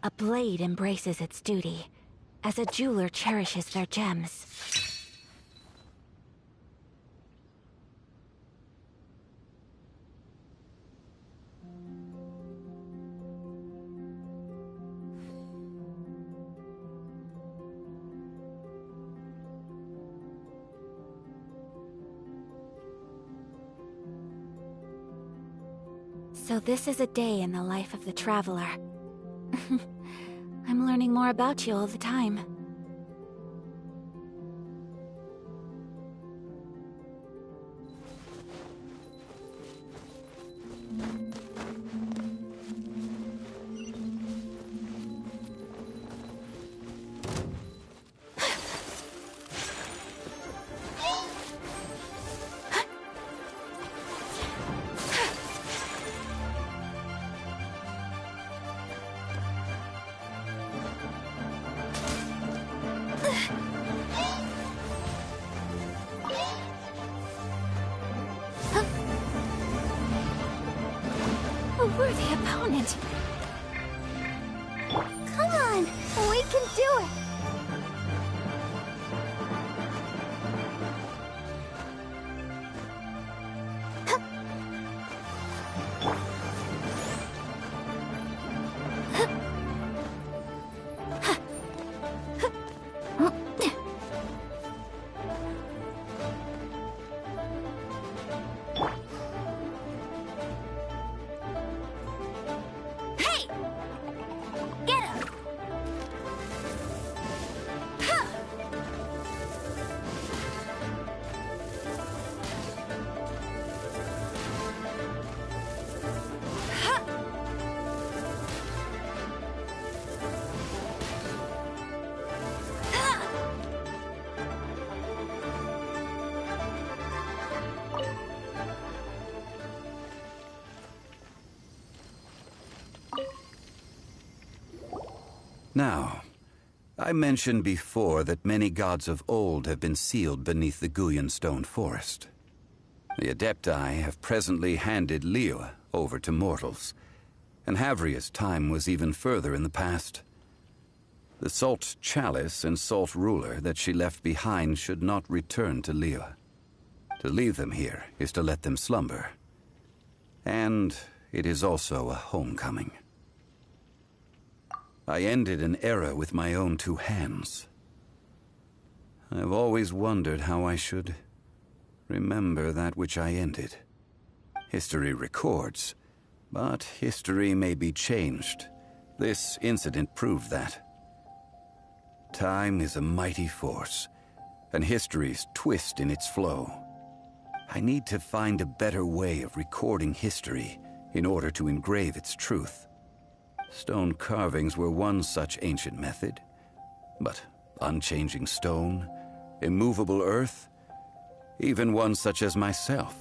A blade embraces its duty, as a jeweler cherishes their gems. So this is a day in the life of the Traveler. I'm learning more about you all the time. A worthy opponent. Come on, we can do it. Now, I mentioned before that many gods of old have been sealed beneath the Guyan stone forest. The Adepti have presently handed Liyue over to mortals, and Havria's time was even further in the past. The Salt Chalice and Salt Ruler that she left behind should not return to Liyue. To leave them here is to let them slumber. And it is also a homecoming. I ended an era with my own two hands. I've always wondered how I should remember that which I ended. History records, but history may be changed. This incident proved that. Time is a mighty force, and history's twist in its flow. I need to find a better way of recording history in order to engrave its truth. Stone carvings were one such ancient method, but unchanging stone, immovable earth, even one such as myself.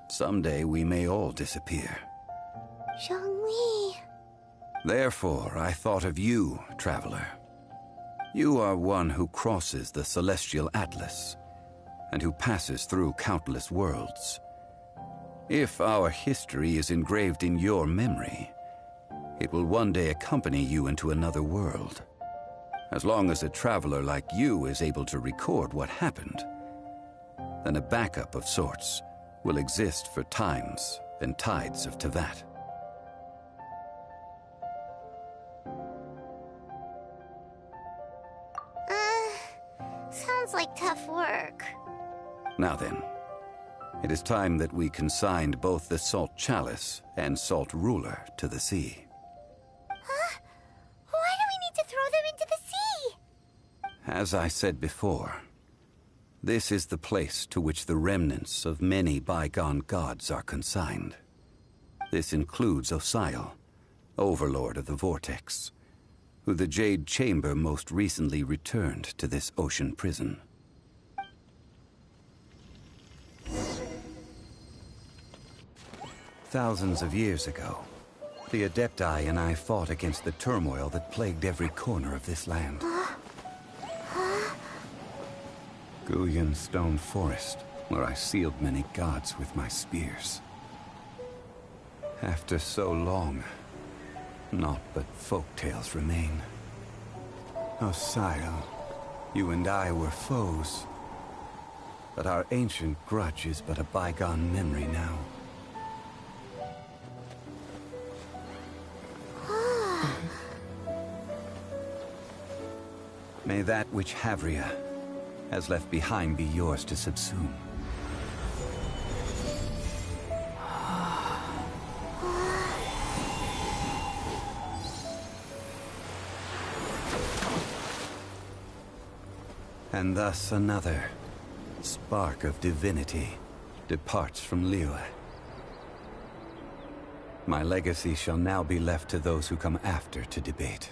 Someday we may all disappear. Zhongli. Therefore, I thought of you, traveler. You are one who crosses the celestial atlas, and who passes through countless worlds. If our history is engraved in your memory, it will one day accompany you into another world. As long as a traveler like you is able to record what happened, then a backup of sorts will exist for times and tides of Teyvat. Sounds like tough work. Now then, it is time that we consigned both the Salt Chalice and Salt Ruler to the sea. Huh? Why do we need to throw them into the sea? As I said before, this is the place to which the remnants of many bygone gods are consigned. This includes Osial, Overlord of the Vortex, who the Jade Chamber most recently returned to this ocean prison. Thousands of years ago, the Adepti and I fought against the turmoil that plagued every corner of this land. Guyan Stone Forest, where I sealed many gods with my spears. After so long, naught but folk tales remain. Osial, you and I were foes, but our ancient grudge is but a bygone memory now. May that which Havria has left behind be yours to subsume. And thus another spark of divinity departs from Liyue. My legacy shall now be left to those who come after to debate.